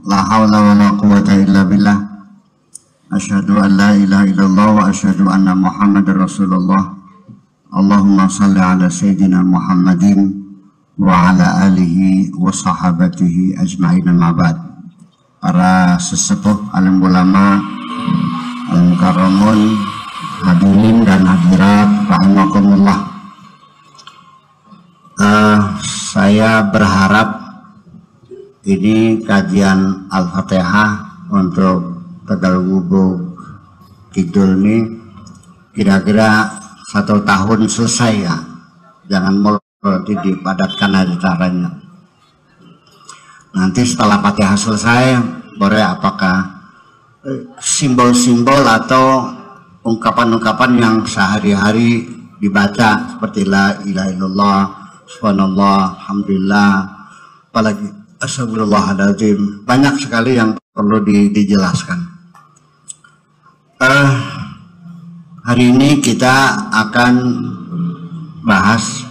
La haula wa la quwwata illa billah. Asyhadu an la ilaha illallah wa asyhadu anna Muhammadar Rasulullah. Allahumma salli ala sayyidina Muhammadin wa ala alihi wa sahabatihi ajma'in, amma ba'd. Para sesepuh, alim ulama, alim karamun, hadirin dan hadirat rahimakumullah. Saya berharap ini kajian Al-Fatihah untuk Tegal Gubuk Kidul ini kira-kira 1 tahun selesai ya. Jangan mulai dipadatkan acaranya. Nanti setelah Fatihah selesai, boleh apakah simbol-simbol atau ungkapan-ungkapan yang sehari-hari dibaca seperti la ilaha illallah, subhanallah, alhamdulillah, apalagi astagfirullahaladzim, banyak sekali yang perlu dijelaskan. Hari ini kita akan bahas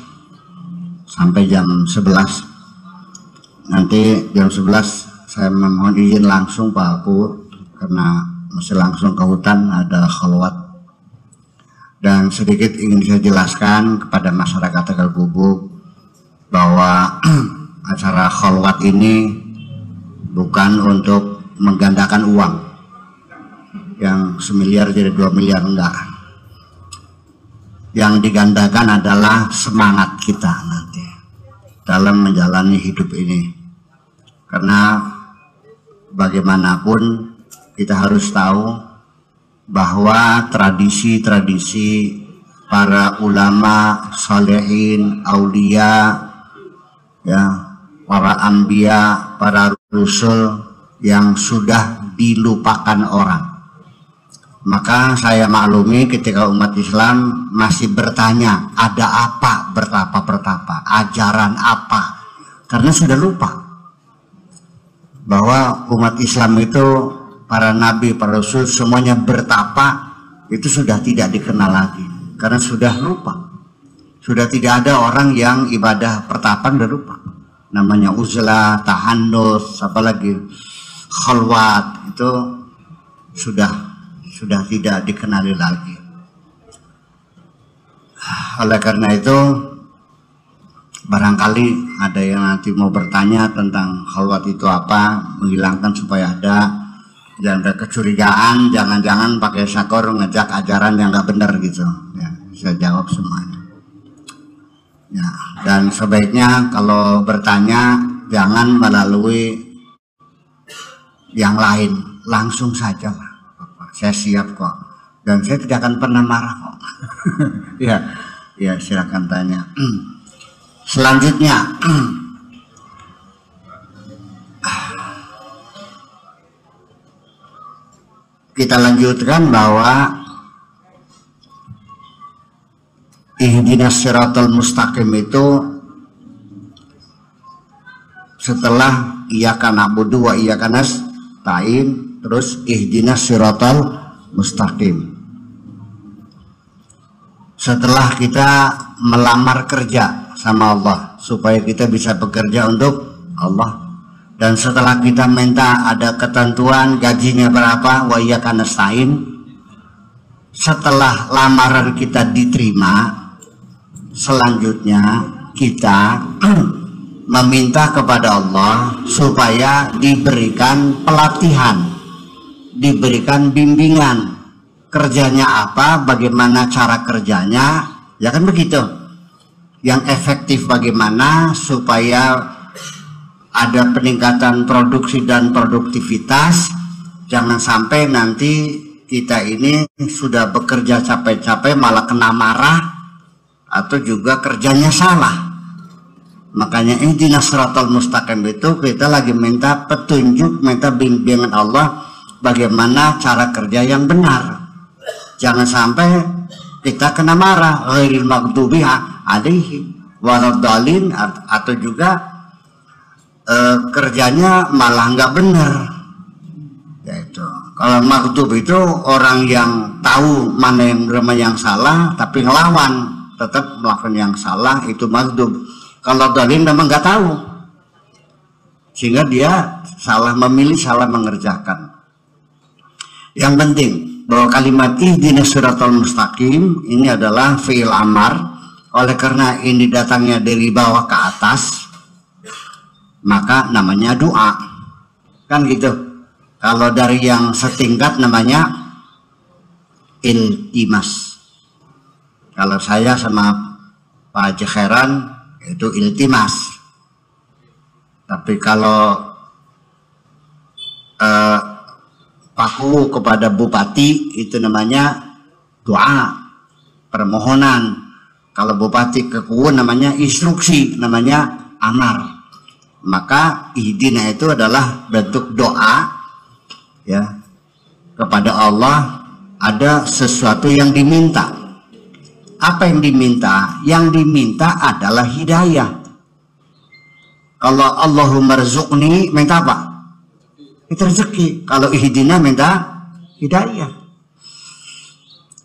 sampai jam 11. Nanti jam 11 saya memohon izin langsung Pak Apu, karena masih langsung ke hutan, ada khalwat. Dan sedikit ingin saya jelaskan kepada masyarakat Tegal Gubuk bahwa acara khalwat ini bukan untuk menggandakan uang yang 1 miliar jadi 2 miliar, enggak. Yang digandakan adalah semangat kita nanti dalam menjalani hidup ini. Karena bagaimanapun kita harus tahu bahwa tradisi-tradisi para ulama, salihin, aulia, ya, para anbiya, para rasul yang sudah dilupakan orang. Maka saya maklumi ketika umat Islam masih bertanya, ada apa bertapa-bertapa, ajaran apa, karena sudah lupa bahwa umat Islam itu, para nabi, para rasul semuanya bertapa, itu sudah tidak dikenal lagi karena sudah lupa. Sudah tidak ada orang yang ibadah pertapan, udah lupa. Namanya uzlah, tahannus, apalagi khalwat, itu sudah tidak dikenali lagi. Oleh karena itu, barangkali ada yang nanti mau bertanya tentang khalwat itu apa, menghilangkan supaya ada, jangan ada kecurigaan, jangan-jangan pakai syakor ngejak ajaran yang nggak benar gitu. Ya, saya jawab semuanya. Ya, dan sebaiknya kalau bertanya jangan melalui yang lain, langsung saja lah. Saya siap kok, dan saya tidak akan pernah marah kok. ya silakan tanya. Selanjutnya, kita lanjutkan bahwa ihdinas siratal mustaqim itu setelah iyyaka na'budu wa iyyaka nasta'in, terus ihdinas siratal mustaqim. Setelah kita melamar kerja sama Allah supaya kita bisa bekerja untuk Allah, dan setelah kita minta ada ketentuan gajinya berapa, wa iyyaka nasta'in, setelah lamaran kita diterima, selanjutnya kita meminta kepada Allah supaya diberikan pelatihan, diberikan bimbingan, kerjanya apa, bagaimana cara kerjanya, ya kan begitu, yang efektif bagaimana supaya ada peningkatan produksi dan produktivitas. Jangan sampai nanti kita ini sudah bekerja capek-capek malah kena marah atau juga kerjanya salah. Makanya ihdinas siratal mustaqim itu kita lagi minta petunjuk, minta bimbingan Allah bagaimana cara kerja yang benar. Jangan sampai kita kena marah, ghairil maghdubi alaihim waladhdallin, atau juga kerjanya malah nggak benar. Yaitu kalau maghdub itu orang yang tahu mana yang benar mana yang salah tapi ngelawan, tetap melakukan yang salah, itu maghdub. Kalau dhalin memang nggak tahu, sehingga dia salah memilih, salah mengerjakan. Yang penting bahwa kalimat ihdinas siratal mustaqim ini adalah fi'il amar. Oleh karena ini datangnya dari bawah ke atas, maka namanya doa. Kan gitu. Kalau dari yang setingkat namanya iltimas. Kalau saya sama Pak Haji Khairan itu iltimas. Tapi kalau paku kepada bupati itu namanya doa, permohonan. Kalau bupati ke Kuwun namanya instruksi, namanya amar. Maka ihdina itu adalah bentuk doa ya kepada Allah. Ada sesuatu yang diminta. Apa yang diminta? Yang diminta adalah hidayah. Kalau Allahumma rzuqni, minta apa? Itu rezeki. Kalau ihdina minta hidayah.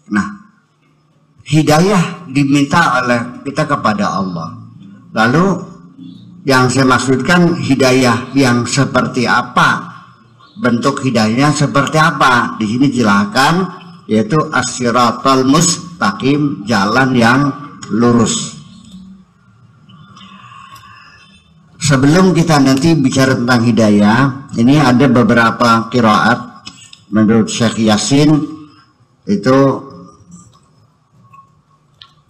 Nah, hidayah diminta oleh kita kepada Allah. Lalu yang saya maksudkan hidayah yang seperti apa? Bentuk hidayahnya seperti apa? Di sini jelaskan, yaitu as-siratal mustaqim, jalan yang lurus. Sebelum kita nanti bicara tentang hidayah, ini ada beberapa qiraat menurut Syekh Yasin itu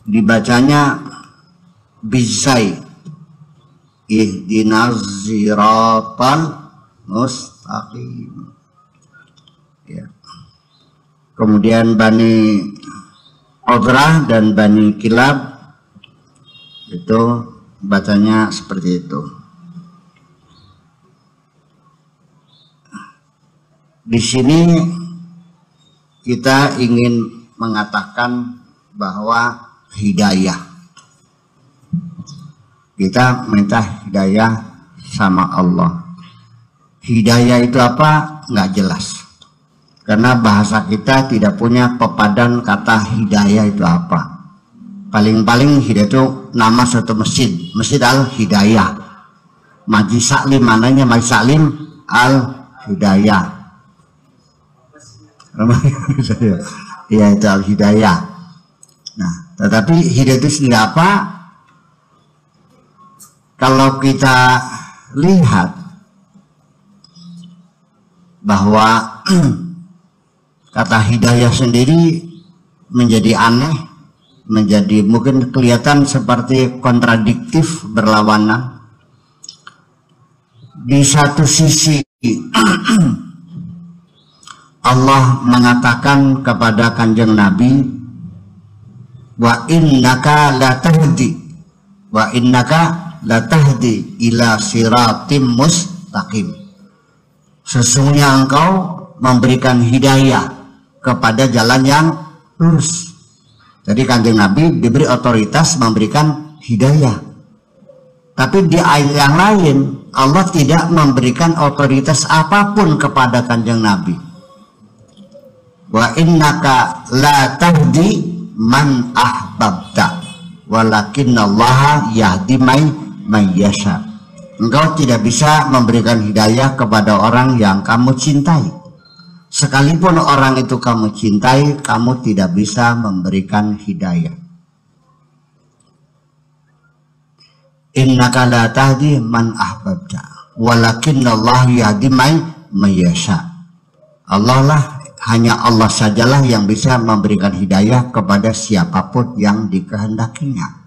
dibacanya bizai, ihdinas siratal mustaqim ya. Kemudian Bani Odrah dan Bani Kilab itu bacanya seperti itu. Di sini kita ingin mengatakan bahwa hidayah, kita minta hidayah sama Allah. Hidayah itu apa? Nggak jelas, karena bahasa kita tidak punya pepadan kata hidayah itu apa. Paling-paling hidayah itu nama suatu masjid, Masjid Al-Hidayah. Majlis Saklim, mananya Majlis Saklim Al-Hidayah. Iya, itu Al-Hidayah. Nah, tetapi hidayah itu sendiri apa? Kalau kita lihat bahwa kata hidayah sendiri menjadi aneh, menjadi mungkin kelihatan seperti kontradiktif, berlawanan. Di satu sisi Allah mengatakan kepada Kanjeng Nabi, wa innaka latahdi, wa innaka latahdi ila siratim mustaqim. Sesungguhnya engkau memberikan hidayah kepada jalan yang lurus. Jadi Kanjeng Nabi diberi otoritas memberikan hidayah. Tapi di ayat yang lain Allah tidak memberikan otoritas apapun kepada Kanjeng Nabi. Wa innaka la tahdi man ahbabta walakinallaha yahdi man yasha. Engkau tidak bisa memberikan hidayah kepada orang yang kamu cintai. Sekalipun orang itu kamu cintai, kamu tidak bisa memberikan hidayah. Innaka la tahdi man ahbabta walakinallaha yahdi man yasha. Allah lah, hanya Allah sajalah yang bisa memberikan hidayah kepada siapapun yang dikehendakinya.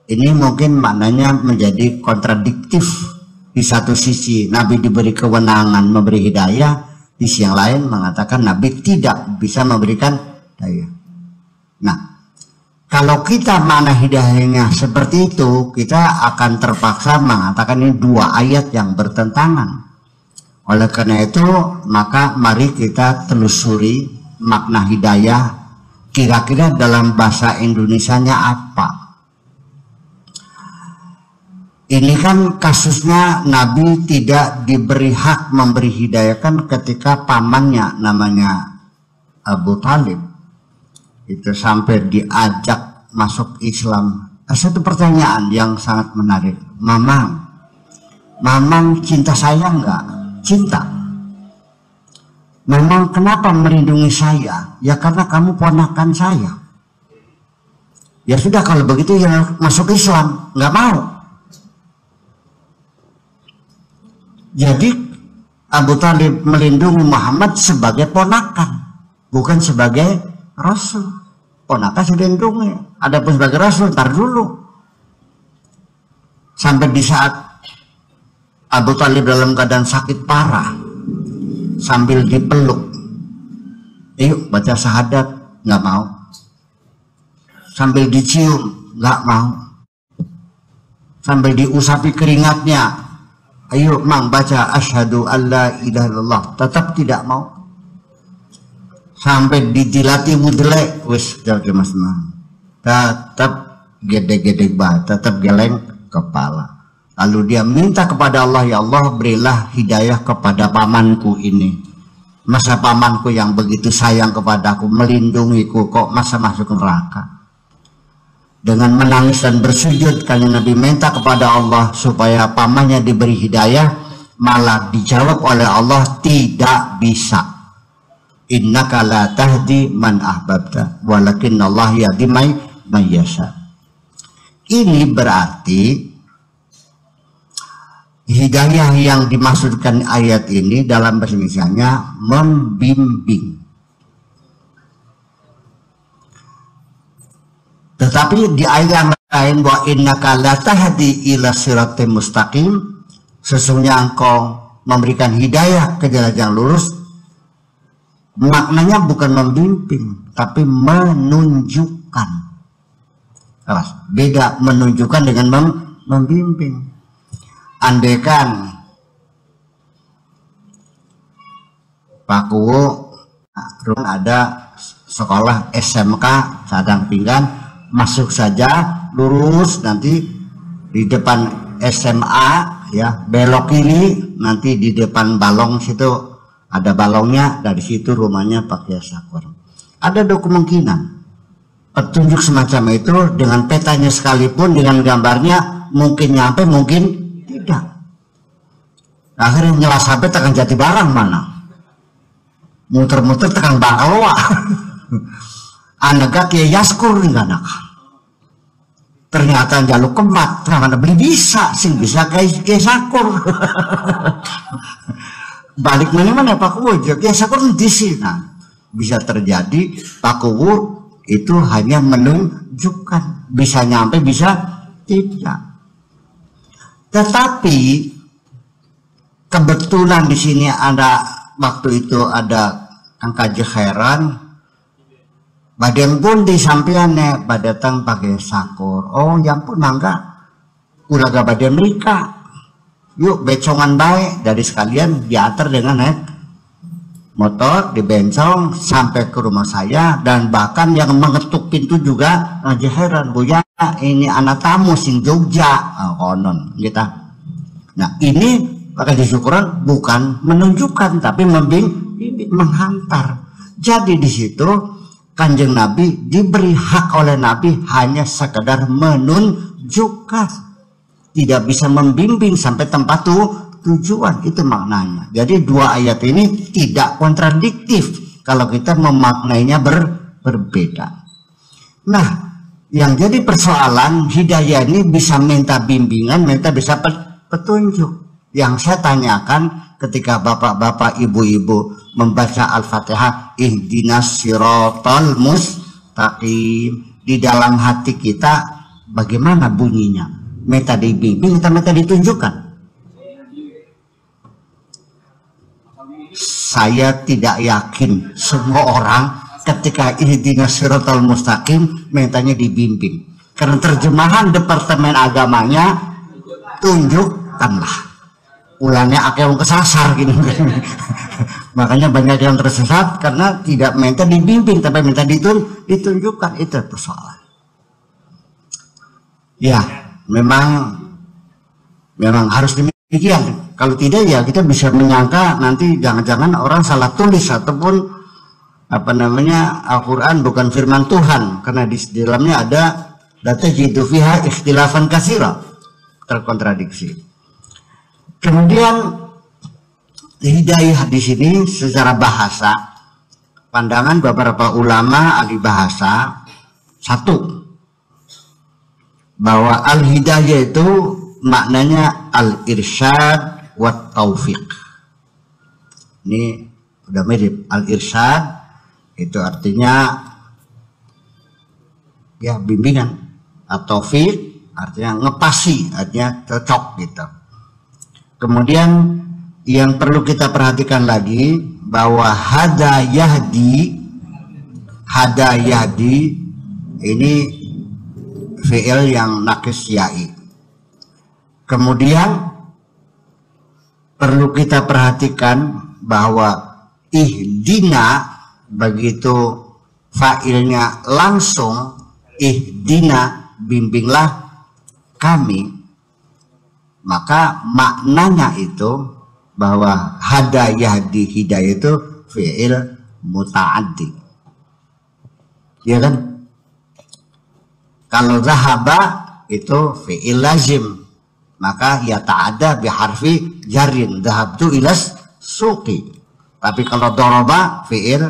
Ini mungkin maknanya menjadi kontradiktif. Di satu sisi Nabi diberi kewenangan memberi hidayah, di sisi yang lain mengatakan Nabi tidak bisa memberikan hidayah. Nah, kalau kita makna hidayahnya seperti itu, kita akan terpaksa mengatakan ini dua ayat yang bertentangan. Oleh karena itu, maka mari kita telusuri makna hidayah kira-kira dalam bahasa Indonesianya apa. Ini kan kasusnya Nabi tidak diberi hak memberi hidayah kan ketika pamannya namanya Abu Talib itu sampai diajak masuk Islam. Satu pertanyaan yang sangat menarik, Mamang, Mamang cinta saya enggak? Cinta. Mamang kenapa melindungi saya? Ya karena kamu ponakan saya. Ya sudah kalau begitu ya masuk Islam. Nggak mau. Jadi Abu Thalib melindungi Muhammad sebagai ponakan, bukan sebagai Rasul. Ponakan dilindungi. Adapun sebagai Rasul, ntar dulu. Sampai di saat Abu Thalib dalam keadaan sakit parah, sambil dipeluk, yuk baca syahadat, nggak mau. Sambil dicium, nggak mau. Sambil diusapi keringatnya, ayo mang baca asyhadu alla ilaha illallah, tetap tidak mau. Sampai dijilati budle, wis jadi mas nang, tetap gede-gede banget, tetap geleng kepala. Lalu dia minta kepada Allah, ya Allah berilah hidayah kepada pamanku ini. Masa pamanku yang begitu sayang kepadaku, melindungiku, kok masa masuk neraka. Dengan menangis dan bersujud, karena Nabi minta kepada Allah supaya pamannya diberi hidayah, malah dijawab oleh Allah, tidak bisa. Innaka la tahdi man ahbabta walakin Allah yahdi may yasha. Ini berarti hidayah yang dimaksudkan ayat ini dalam bahasa Indonesianya membimbing. Tetapi di ayat yang lain, wa innaka la tahdi ila siratim mustaqim, sesungguhnya engkau memberikan hidayah ke jalan yang lurus. Maknanya bukan membimbing, tapi menunjukkan. Beda menunjukkan dengan membimbing. Andaikan Pak Kuwo ada sekolah SMK Sadang Pinggan, masuk saja lurus, nanti di depan SMA ya belok kiri, nanti di depan balong situ ada balongnya, dari situ rumahnya Pak Kiai Sakur. Ada kemungkinan petunjuk semacam itu dengan petanya sekalipun, dengan gambarnya mungkin nyampe, mungkin tidak. Akhirnya nyelas HP tekan Jati Barang mana, muter-muter tekan Bangkawa. Anaknya Kiai Yaskur nih anak. Ternyata jaluk kemat, ternyata beli bisa sih, bisa Kiai Sakur. Balik mana Pak Kuwo, Kiai Sakur di sini. Nah, bisa terjadi Pak Kuwo itu hanya menunjukkan, bisa nyampe, bisa tidak. Tetapi kebetulan di sini ada waktu itu ada Kang Kaji Khairan, badan pun di sampingnya badatang pakai sakur. Oh ya ampun, mangga ulaga badan mereka, yuk becongan baik, dari sekalian diantar dengan naik motor, dibencong sampai ke rumah saya. Dan bahkan yang mengetuk pintu juga Kaji Khairan, Buya ini anak tamu sing Jogja, konon kita. Nah ini pakai disyukuran bukan menunjukkan, tapi menghantar. Jadi di situ Kanjeng Nabi diberi hak oleh Nabi hanya sekedar menunjukkan, tidak bisa membimbing sampai tempat tujuan. Itu maknanya. Jadi dua ayat ini tidak kontradiktif kalau kita memaknainya berbeda. Nah, yang jadi persoalan, hidayah ini bisa minta bimbingan, minta bisa petunjuk. Yang saya tanyakan ketika bapak-bapak, ibu-ibu membaca Al-Fatihah, ihdinas siratal mustaqim, di dalam hati kita bagaimana bunyinya? Minta dibimbing, kita minta ditunjukkan. Saya tidak yakin semua orang ketika ihdinas siratal mustaqim mintanya dibimbing. Karena terjemahan Departemen Agamanya, tunjukkanlah. Ulangnya akhirnya kesasar gitu. Makanya banyak yang tersesat karena tidak minta dibimbing, tapi minta ditunjukkan. Itu persoalan. Ya, memang harus demikian. Kalau tidak ya kita bisa menyangka nanti jangan-jangan orang salah tulis, ataupun apa namanya, Al-Quran bukan firman Tuhan, karena di dalamnya ada data jitu fiha ikhtilafan katsira, terkontradiksi. Kemudian hidayah di sini secara bahasa, pandangan beberapa ulama ahli bahasa, satu, bahwa al-hidayah itu maknanya al-irsyad wa taufiq. Ini udah mirip. Al-irsyad itu artinya ya bimbingan, atau taufiq artinya ngepasi, artinya cocok gitu. Kemudian yang perlu kita perhatikan lagi bahwa hada yahdi ini fi'il yang nakis ya'i. Kemudian perlu kita perhatikan bahwa ihdina, begitu fa'ilnya langsung, ihdina, bimbinglah kami, maka maknanya itu bahwa hada yahdi hidayah itu fi'il muta'addi, ya kan? Kalau zahaba itu fi'il lazim, maka ya ta'adda biharfi jarin, zahabtu ilas suqi. Tapi kalau doroba fi'il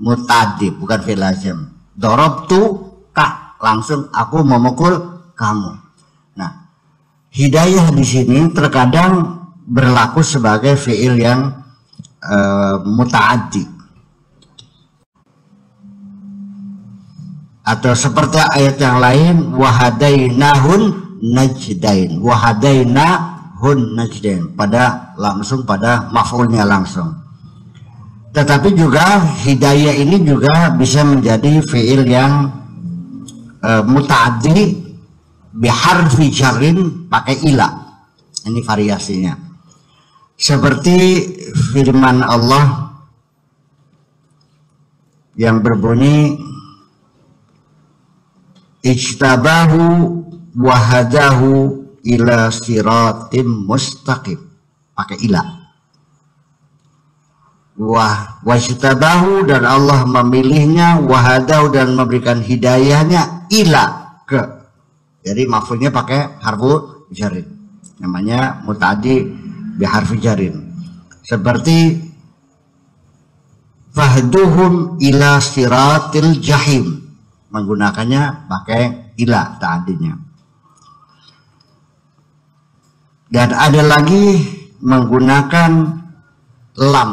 muta'addi, bukan fi'il lazim. Dorobtu ka, langsung aku memukul kamu. Nah, hidayah di sini terkadang berlaku sebagai fi'il yang muta'addi, atau seperti ayat yang lain, wahadainahun najdain, wahadainahun najdain, pada langsung pada maf'ulnya langsung. Tetapi juga hidayah ini juga bisa menjadi fi'il yang muta'addi biharfi jarrin pakai ila. Ini variasinya. Seperti firman Allah yang berbunyi ijtabahu wahadahu ila siratim mustaqim, pakai ila. Wajtabahu, dan Allah memilihnya, wahadahu, dan memberikan hidayahnya, ila, ke. Jadi maf'ulnya pakai harfu jarin, namanya muta'addi biharfi jarin. Seperti fahduhum ila siratil jahim, menggunakannya pakai ila ta'adinya. Dan ada lagi menggunakan lam,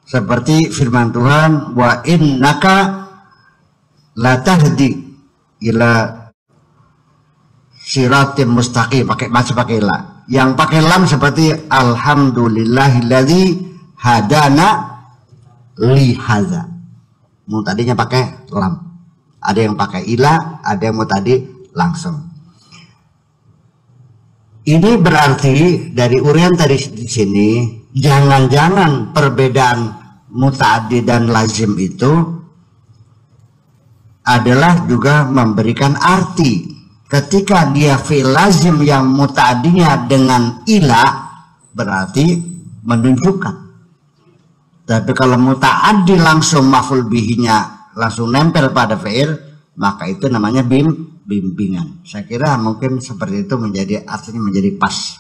seperti firman Tuhan, wa innaka latahdi ila siratim mustaqim, masih pakai la. Yang pakai lam seperti alhamdulillahilladzi hadana li hadza. Tadinya pakai lam. Ada yang pakai ila, ada yang mau tadi langsung. Ini berarti dari urian tadi di sini, jangan-jangan perbedaan muta'addi dan lazim itu adalah juga memberikan arti. Ketika dia fi'il lazim yang muta'addinya dengan ila, berarti menunjukkan. Tapi kalau muta'addi langsung maf'ul bihinya langsung nempel pada fi'il, maka itu namanya bimbingan. Saya kira mungkin seperti itu menjadi artinya menjadi pas.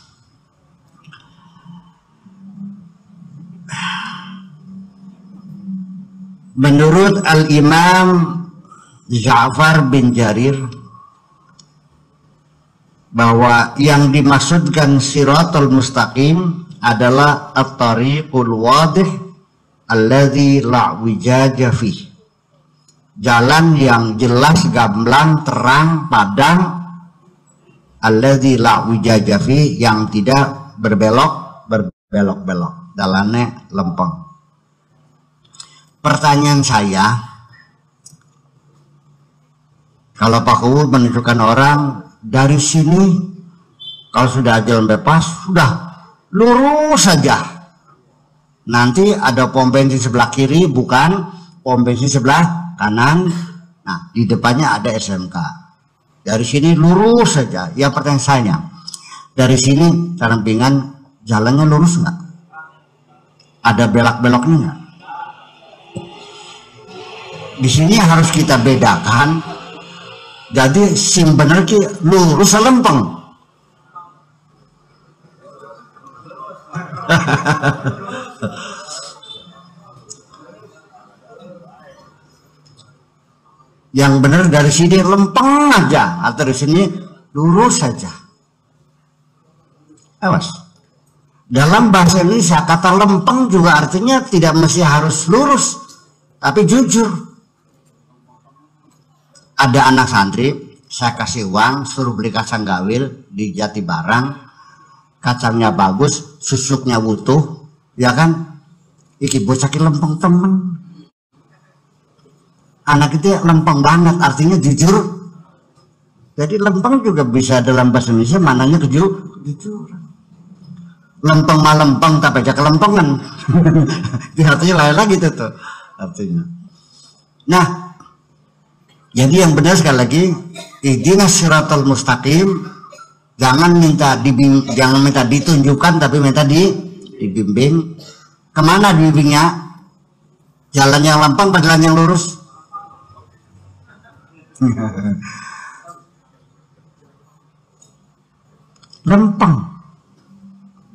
Menurut Al-Imam Ja'far bin Jarir, bahwa yang dimaksudkan siratul mustaqim adalah at-tariqul wadih alladzi la wijaja fih, jalan yang jelas, gamblang, terang, padang, alladzi la wijaja fih, yang tidak berbelok-belok, jalannya lempeng. Pertanyaan saya, kalau Pak Kuwu menunjukkan orang dari sini, kalau sudah jalan bebas, sudah lurus saja. Nanti ada pom bensin sebelah kiri, bukan pom bensin sebelah kanan. Nah, di depannya ada SMK. Dari sini lurus saja. Ya, pertanyaan saya, dari sini Tarampingan jalannya lurus nggak? Ada belok-beloknya nggak? Di sini harus kita bedakan. Jadi sim bener ki lurus lempeng. Yang benar dari sini lempeng aja, atau dari sini lurus saja. Awas. Dalam bahasa Indonesia kata lempeng juga artinya tidak mesti harus lurus, tapi jujur. Ada anak santri, saya kasih uang, suruh beli kacang gawil di Jati Barang, kacangnya bagus, susuknya utuh, ya kan? Iki bocah lempeng temen. Anak itu lempeng banget, artinya jujur. Jadi lempeng juga bisa dalam bahasa Indonesia mananya jujur. Lempeng mah lempeng tapi aja kelempengan. Itu artinya lain lagi tuh artinya. Nah, jadi yang benar sekali lagi, ihdinas siratal mustaqim, jangan minta ditunjukkan, tapi minta dibimbing. Kemana dibimbingnya? Jalan yang lempeng atau jalan yang lurus? Lempeng.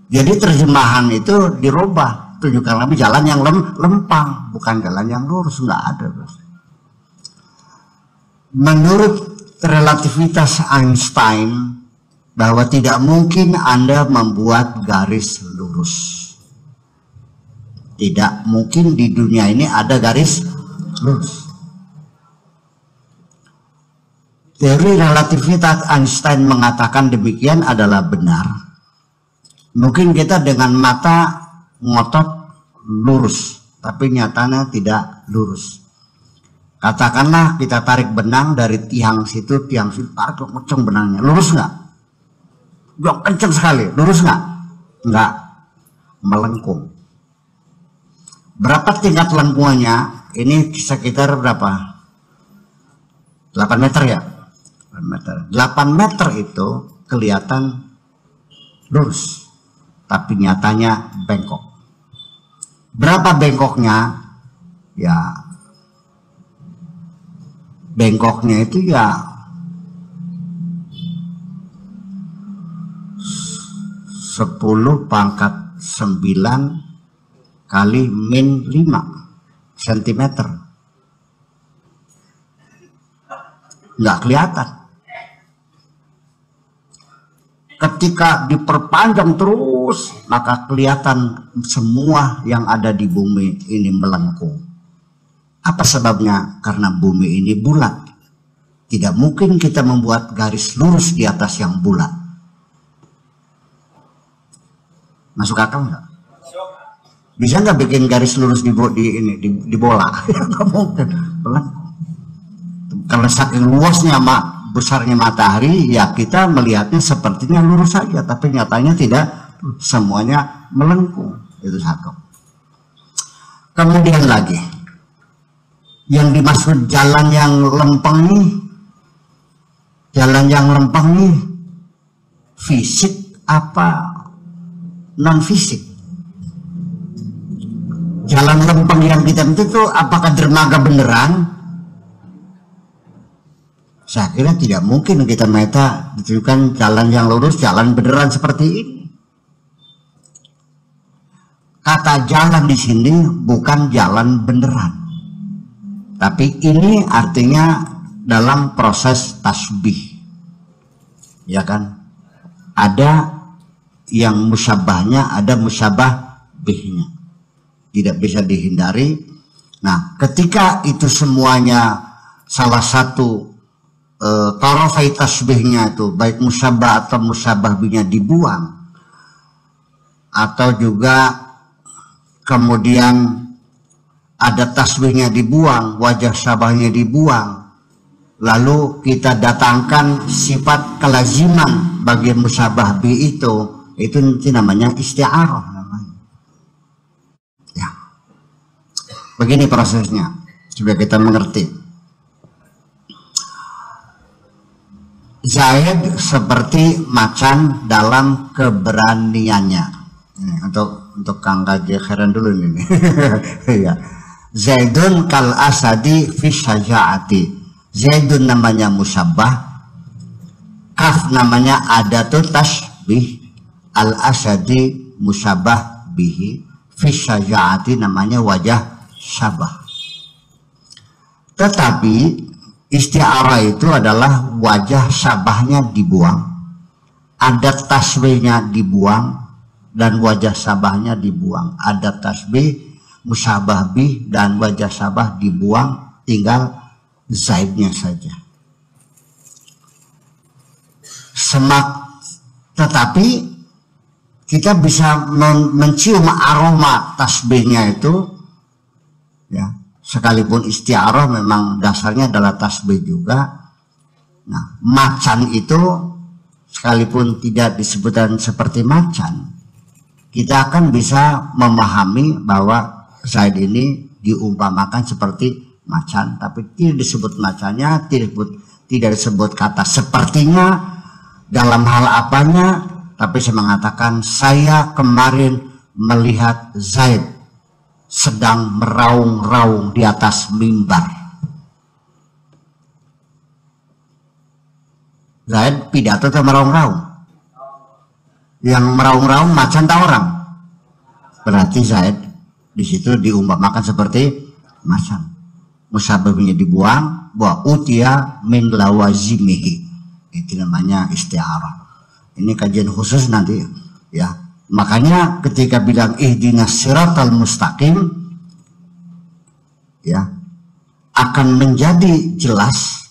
Jadi terjemahan itu dirubah, tunjukkan lagi jalan yang lempang, bukan jalan yang lurus, nggak ada. Menurut relativitas Einstein, bahwa tidak mungkin Anda membuat garis lurus. Tidak mungkin di dunia ini ada garis lurus. Teori relativitas Einstein mengatakan demikian adalah benar. Mungkin kita dengan mata ngotot lurus, tapi nyatanya tidak lurus. Katakanlah kita tarik benang dari tiang situ, tarik kenceng benangnya, lurus nggak? Jok kenceng sekali, lurus nggak? Nggak, melengkung. Berapa tingkat lengkungannya? Ini sekitar berapa? 8 meter ya? 8 meter. 8 meter itu kelihatan lurus, tapi nyatanya bengkok. Berapa bengkoknya? Ya, bengkoknya itu ya 10⁻9 kali min 5 cm. Nggak kelihatan. Ketika diperpanjang terus, maka kelihatan semua yang ada di bumi ini melengkung. Apa sebabnya? Karena bumi ini bulat. Tidak mungkin kita membuat garis lurus di atas yang bulat. Masuk akal nggak? Bisa nggak bikin garis lurus di bola? Nggak mungkin. Melengkung. Karena saking luasnya besarnya matahari, ya kita melihatnya sepertinya lurus saja, tapi nyatanya tidak, semuanya melengkung. Itu satu. Kemudian lagi, yang dimaksud jalan yang lempeng nih, fisik apa non fisik? Jalan lempeng yang kita itu apakah dermaga beneran? Saya kira tidak mungkin kita meta ditunjukkan jalan yang lurus, jalan beneran seperti ini. Kata jalan di sini bukan jalan beneran, tapi ini artinya dalam proses tasbih, ya kan? Ada yang musyabahnya, ada musyabah bihnya, tidak bisa dihindari. Nah, ketika itu semuanya salah satu tarafai tasbihnya itu baik musyabah atau musyabah bihnya dibuang, atau juga kemudian ada tasbihnya dibuang, wajah syabahnya dibuang, lalu kita datangkan sifat kelaziman bagi musyabah bih itu namanya isti'arah namanya. Ya, begini prosesnya supaya kita mengerti. Zaid seperti macan dalam keberaniannya. Ini untuk Kang Kaji Khairan dulu ini. Ya. Zaidun kal asadi fi syajaati. Zaidun namanya musabbah, kaf namanya adatut tasbih, al asadi musabbah bihi fi syajaati, namanya wajah syabah. Tetapi isti'arah itu adalah wajah syabahnya dibuang, adat tasbihnya dibuang, dan wajah syabahnya dibuang. Adat tasbih, musyabah bih, dan wajah syabah dibuang, tinggal zaidnya saja. Tetapi kita bisa mencium aroma tasbihnya itu, ya, sekalipun isti'arah memang dasarnya adalah tasbih juga. Nah, macan itu sekalipun tidak disebutkan seperti macan, kita akan bisa memahami bahwa zaid ini diumpamakan seperti macan, tapi tidak disebut macannya, tidak disebut kata sepertinya dalam hal apanya, tapi saya mengatakan saya kemarin melihat Zaid sedang meraung-raung di atas mimbar. Zaid pidato atau meraung-raung? Yang meraung-raung macan tak orang? Berarti Zaid di situ diumpamakan seperti macan. Musababnya dibuang, wa utia min lawazimihi. Itu namanya isti'arah. Ini kajian khusus nanti, ya. Makanya ketika bilang ihdinas siratal mustaqim, ya, akan menjadi jelas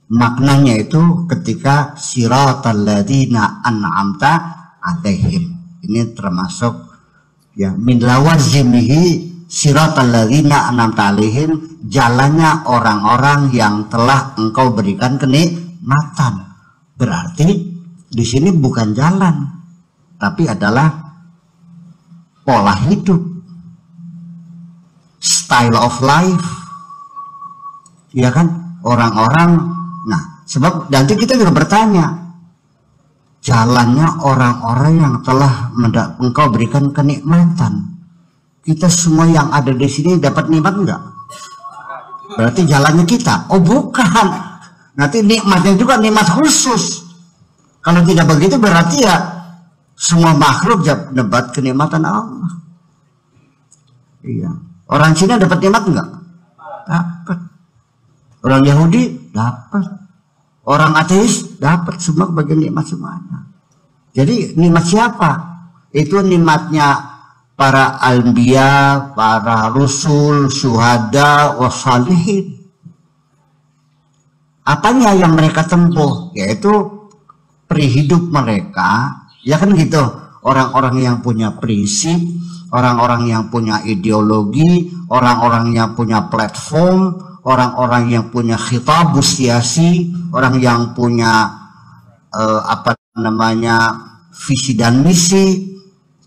maknanya itu ketika siratal ladzina an'amta alaihim. Ini termasuk, ya, min lawazimihi siratal ladzina an'amta alaihim, jalannya orang-orang yang telah engkau berikan kenikmatan. Berarti di sini bukan jalan, tapi adalah pola hidup, style of life, ya kan, orang-orang. Nah, sebab nanti kita juga bertanya, jalannya orang-orang yang telah engkau berikan kenikmatan. Kita semua yang ada di sini dapat nikmat enggak? Berarti jalannya kita? Oh bukan. Nanti nikmatnya juga nikmat khusus. Kalau tidak begitu berarti ya semua makhluk dapat kenikmatan Allah. Iya. Orang Cina dapat nikmat enggak? Dapat. Orang Yahudi dapat. Orang ateis dapat, semua bagian nikmat semuanya. Jadi nikmat siapa? Itu nikmatnya para anbiya, para rasul, syuhada, wassalihin. Apanya yang mereka tempuh? Yaitu perihidup mereka, ya kan gitu. Orang-orang yang punya prinsip, orang-orang yang punya ideologi, orang-orang yang punya platform, orang-orang yang punya khitabus siasi, orang yang punya visi dan misi,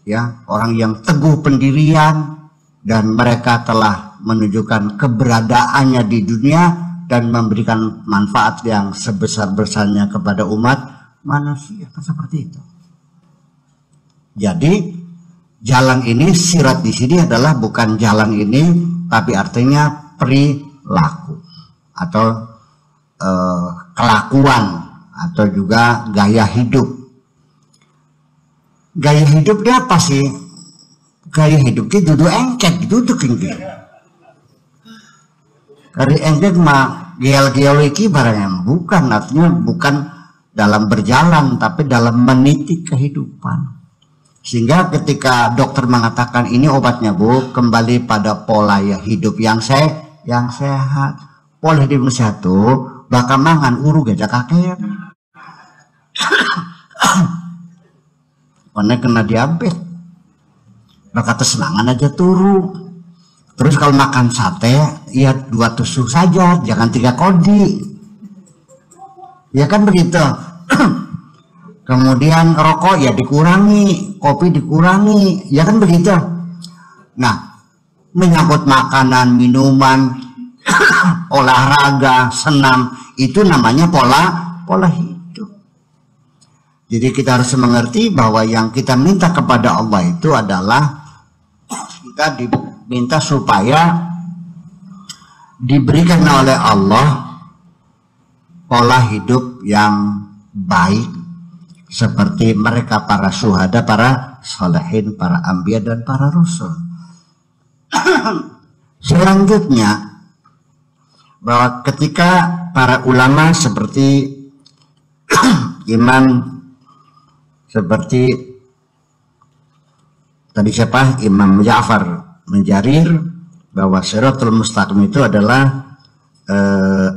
ya, orang yang teguh pendirian, dan mereka telah menunjukkan keberadaannya di dunia dan memberikan manfaat yang sebesar-besarnya kepada umat manusia, seperti itu. Jadi jalan ini, sirat di sini adalah bukan jalan ini, tapi artinya perilaku atau kelakuan atau juga gaya hidup. Gaya hidup dia apa sih? Gaya hidup kita duduk engket, duduk engket. Kari engket mah gel-gel iki barangnya bukan, artinya bukan dalam berjalan, tapi dalam meniti kehidupan. Sehingga ketika dokter mengatakan ini obatnya bu, kembali pada pola ya hidup yang sehat. Pola hidup sehat tuh bakal mangan uru gajah kakek. Karena kena diabetes, bakal semangan aja turu. Terus kalau makan sate, ya 2 tusuk saja, jangan 3 kodi. Ya kan begitu. Kemudian rokok ya dikurangi, kopi dikurangi, ya kan begitu. Nah, menyangkut makanan, minuman, olahraga, senam, itu namanya pola hidup. Jadi kita harus mengerti bahwa yang kita minta kepada Allah itu adalah kita diminta supaya diberikan oleh Allah pola hidup yang baik, seperti mereka para syuhada, para salihin, para anbiya dan para rasul. Selanjutnya, bahwa ketika para ulama seperti imam seperti tadi siapa, Imam Ja'far menjarir bahwa Shiratal Mustaqim itu adalah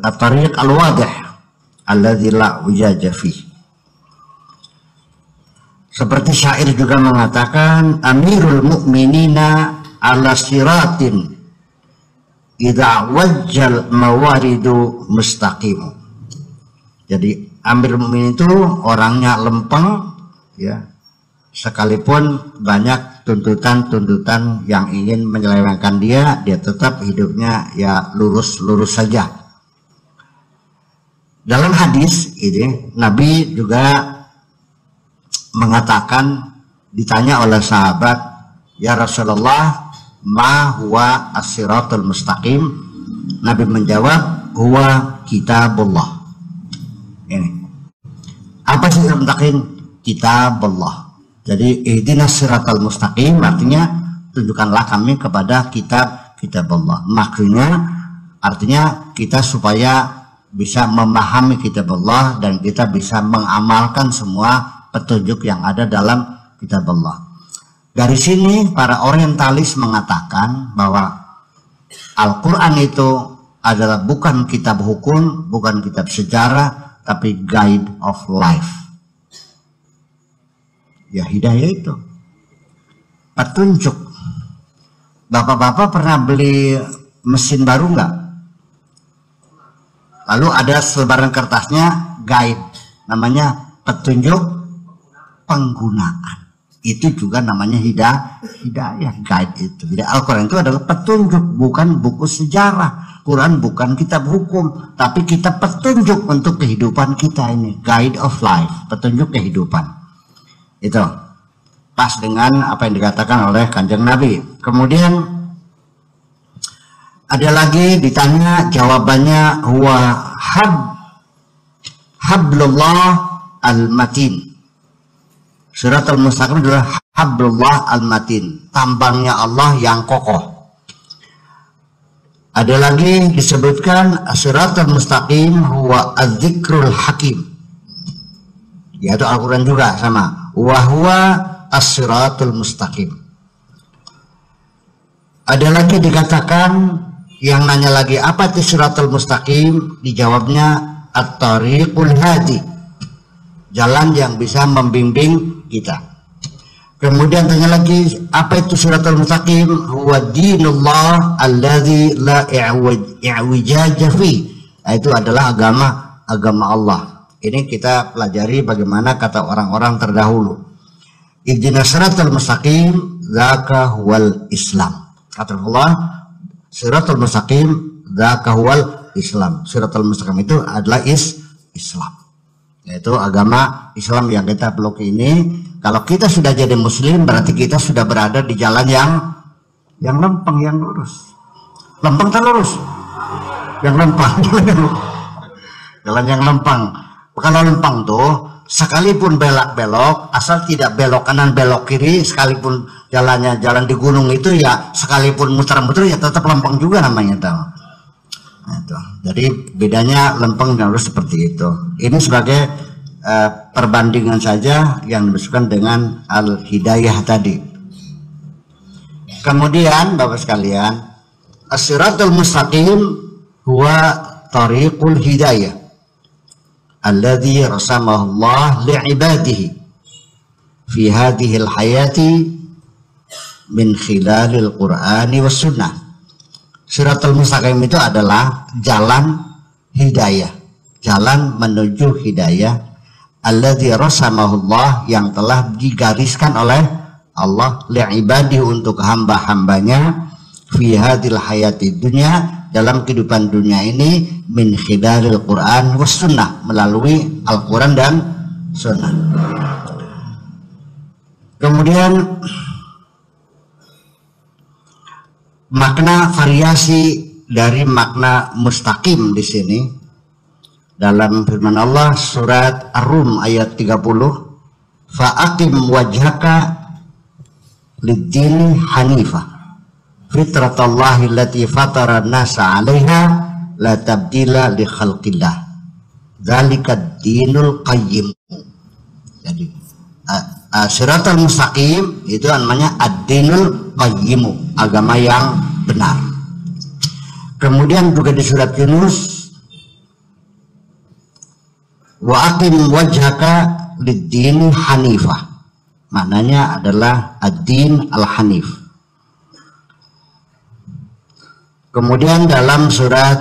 at-tariq al-wadih alladzi la ujaja fih. Seperti syair juga mengatakan, Amirul Mu'minina ala siratin idza wajjal mawaridu mustaqim. Jadi Amirul Mukminin itu orangnya lempeng, ya, sekalipun banyak tuntutan-tuntutan yang ingin menyelewengkan dia tetap hidupnya ya lurus-lurus saja. Dalam hadis ini Nabi juga mengatakan, ditanya oleh sahabat, ya Rasulullah, ma huwa as-siratul mustaqim? Nabi menjawab, huwa kitabullah. Ini apa sih mustaqim? Kitabullah. Jadi ihdinas siratal mustaqim artinya tunjukkanlah kami kepada kitabullah. Maksudnya artinya kita supaya bisa memahami kitabullah dan kita bisa mengamalkan semua petunjuk yang ada dalam kitabullah. Dari sini para orientalis mengatakan bahwa Al-Quran itu adalah bukan kitab hukum, bukan kitab sejarah, tapi guide of life. Ya, hidayah itu petunjuk. Bapak-bapak pernah beli mesin baru nggak? Lalu ada selebaran kertasnya guide, namanya petunjuk penggunaan. Itu juga namanya hidayah, guide itu. Jadi Al-Quran itu adalah petunjuk, bukan buku sejarah. Quran bukan kitab hukum, tapi kitab petunjuk untuk kehidupan kita ini. Guide of life, petunjuk kehidupan. Itu pas dengan apa yang dikatakan oleh Kanjeng Nabi. Kemudian ada lagi ditanya, jawabannya huwa hablullah al-matin. Shiratal Mustaqim adalah hablullah al-matin, tambangnya Allah yang kokoh. Ada lagi disebutkan Shiratal Mustaqim huwa az-zikrul hakim, yaitu Al-Quran juga sama, wa huwa as-siratul mustaqim. Ada lagi dikatakan, yang nanya lagi apa itu Shiratal Mustaqim, dijawabnya at-tariqul hadi, jalan yang bisa membimbing kita. Kemudian tanya lagi, apa itu Shiratal Mustaqim? Huwa dinullah alladzi la i'wijaja fi. Itu adalah agama Allah. Ini kita pelajari bagaimana kata orang-orang terdahulu. Ihdinas siratal mustaqim dzaka huwal Islam. Kata Allah, Shiratal Mustaqim dzaka huwal Islam. Shiratal Mustaqim itu adalah Islam. Yaitu agama Islam yang kita peluk ini. Kalau kita sudah jadi muslim, berarti kita sudah berada di jalan yang lempeng, yang lurus. Lempeng tak lurus? Yang lempeng. Jalan yang lempeng. Kalau lempeng tuh sekalipun belok-belok, asal tidak belok kanan belok kiri, sekalipun jalannya jalan di gunung itu ya sekalipun muter-muter ya tetap lempeng juga namanya tahu. Nah, itu. Jadi bedanya lempeng dan lurus seperti itu. Ini sebagai perbandingan saja yang dimaksudkan dengan al-hidayah tadi. Kemudian Bapak sekalian, as-siratal mustaqim huwa tariqul hidayah alladzi rasamahu Allah li'ibadihi fi hadhihi al-hayati min khilalil Qur'ani was sunnah. Siratal mustaqim itu adalah jalan hidayah, jalan menuju hidayah alladzi rasamahullah, yang telah digariskan oleh Allah li'ibadihi, untuk hamba-hambanya, fi hadhil hayati dunya, dalam kehidupan dunia ini, min khidalil Quran was sunnah, melalui Al-Quran dan sunnah. Kemudian makna variasi dari makna mustaqim di sini dalam firman Allah surat Ar-Rum ayat 30, Fa'aqim wajhaka lid-dini hanifah fitratallahi allati fatara an-nasa 'alaiha la tabdila li khalqillah dzalikad dinul qayyim. Jadi siratal mustaqim itu namanya ad-dinul qayyim, agama yang benar. Kemudian juga di surat Yunus, wa aqim wajhaka lid-dini hanifah, maknanya adalah ad-din al-hanif. Kemudian dalam surat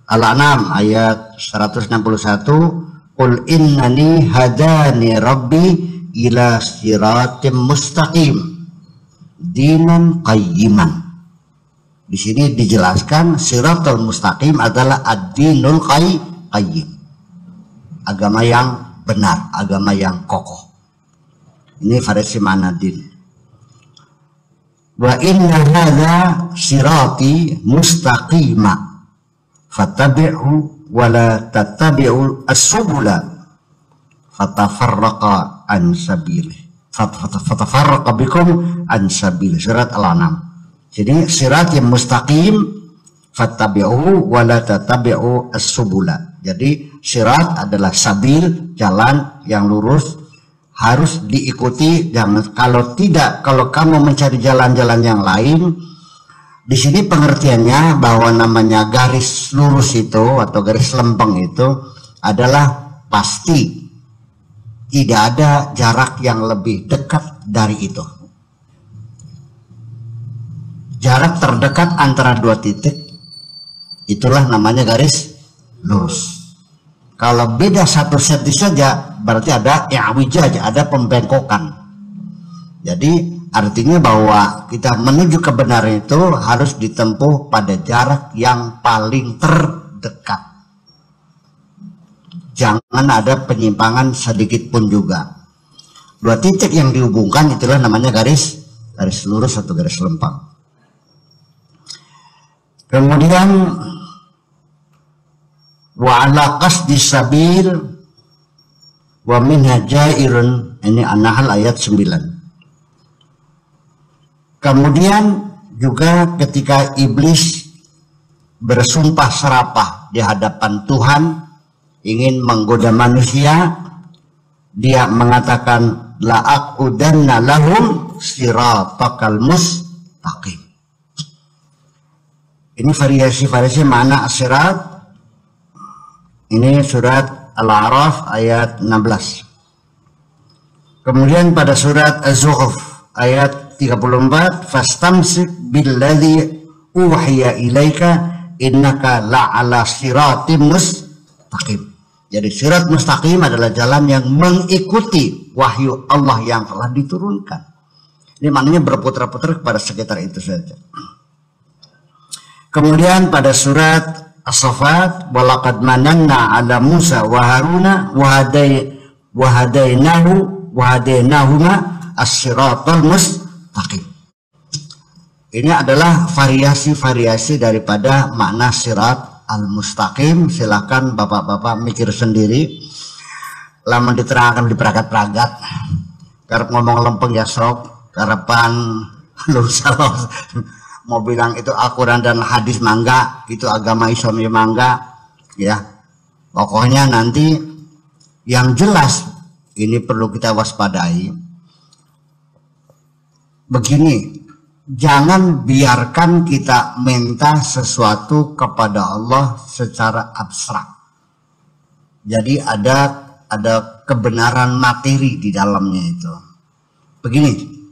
Al-An'am ayat 161, qul innani hadani rabbi ila siratim mustaqim dinan qayyiman. Di sini dijelaskan siratal mustaqim adalah ad-dinul qayyim, agama yang benar, agama yang kokoh. Ini variasi makna din. Wa inna hadza sirati mustaqima fattabi'u wa la tattabi'u as-subula fatafarraqa an sabilihi fatafarraqa bikum an sabilihi. Surat Al-An'am. Jadi sirat yang mustaqim fattabi'u wa la tattabi'u as-subula. Jadi sirat adalah sabil, jalan yang lurus, harus diikuti. Jangan, kalau kamu mencari jalan-jalan yang lain. Di sini pengertiannya bahwa namanya garis lurus itu atau garis lempeng itu adalah pasti tidak ada jarak yang lebih dekat dari itu. Jarak terdekat antara dua titik itulah namanya garis lurus. Kalau beda 1 senti saja berarti ada i'wijaj, ada pembengkokan. Jadi artinya bahwa kita menuju kebenaran itu harus ditempuh pada jarak yang paling terdekat. Jangan ada penyimpangan sedikit pun juga. Dua titik yang dihubungkan itulah namanya garis lurus atau garis lempeng. Kemudian wa ala qasdi sabil wa minha jairun, ini An-Nahl ayat 9. Kemudian juga ketika iblis bersumpah serapah di hadapan Tuhan ingin menggoda manusia, dia mengatakan la aqudanna lahum siratakal mustaqim. Ini variasi-variasi makna sirat. Ini surat Al-A'raf ayat 16. Kemudian pada surat Az-Zukhruf ayat 34, fastamsik billadzi uhiya ilaika innaka la'ala siratim mustaqim. Jadi sirat mustaqim adalah jalan yang mengikuti wahyu Allah yang telah diturunkan. Ini maknanya berputar-putar kepada sekitar itu saja. Kemudian pada surat As-Saffat, walaqad mananna 'ala Musa wa Haruna wa hadainahuma as-siratal mustaqim. Ini adalah variasi-variasi daripada makna sirat al-mustaqim. Silakan bapak-bapak mikir sendiri. Lama diterangkan di peragat-peragat. Karep ngomong lempeng ya sok, karepan lurus. Mau bilang itu Al-Quran dan hadis mangga, itu agama Islam ya mangga, ya. Pokoknya nanti yang jelas ini perlu kita waspadai. Begini, jangan biarkan kita minta sesuatu kepada Allah secara abstrak. Jadi ada kebenaran materi di dalamnya itu. Begini.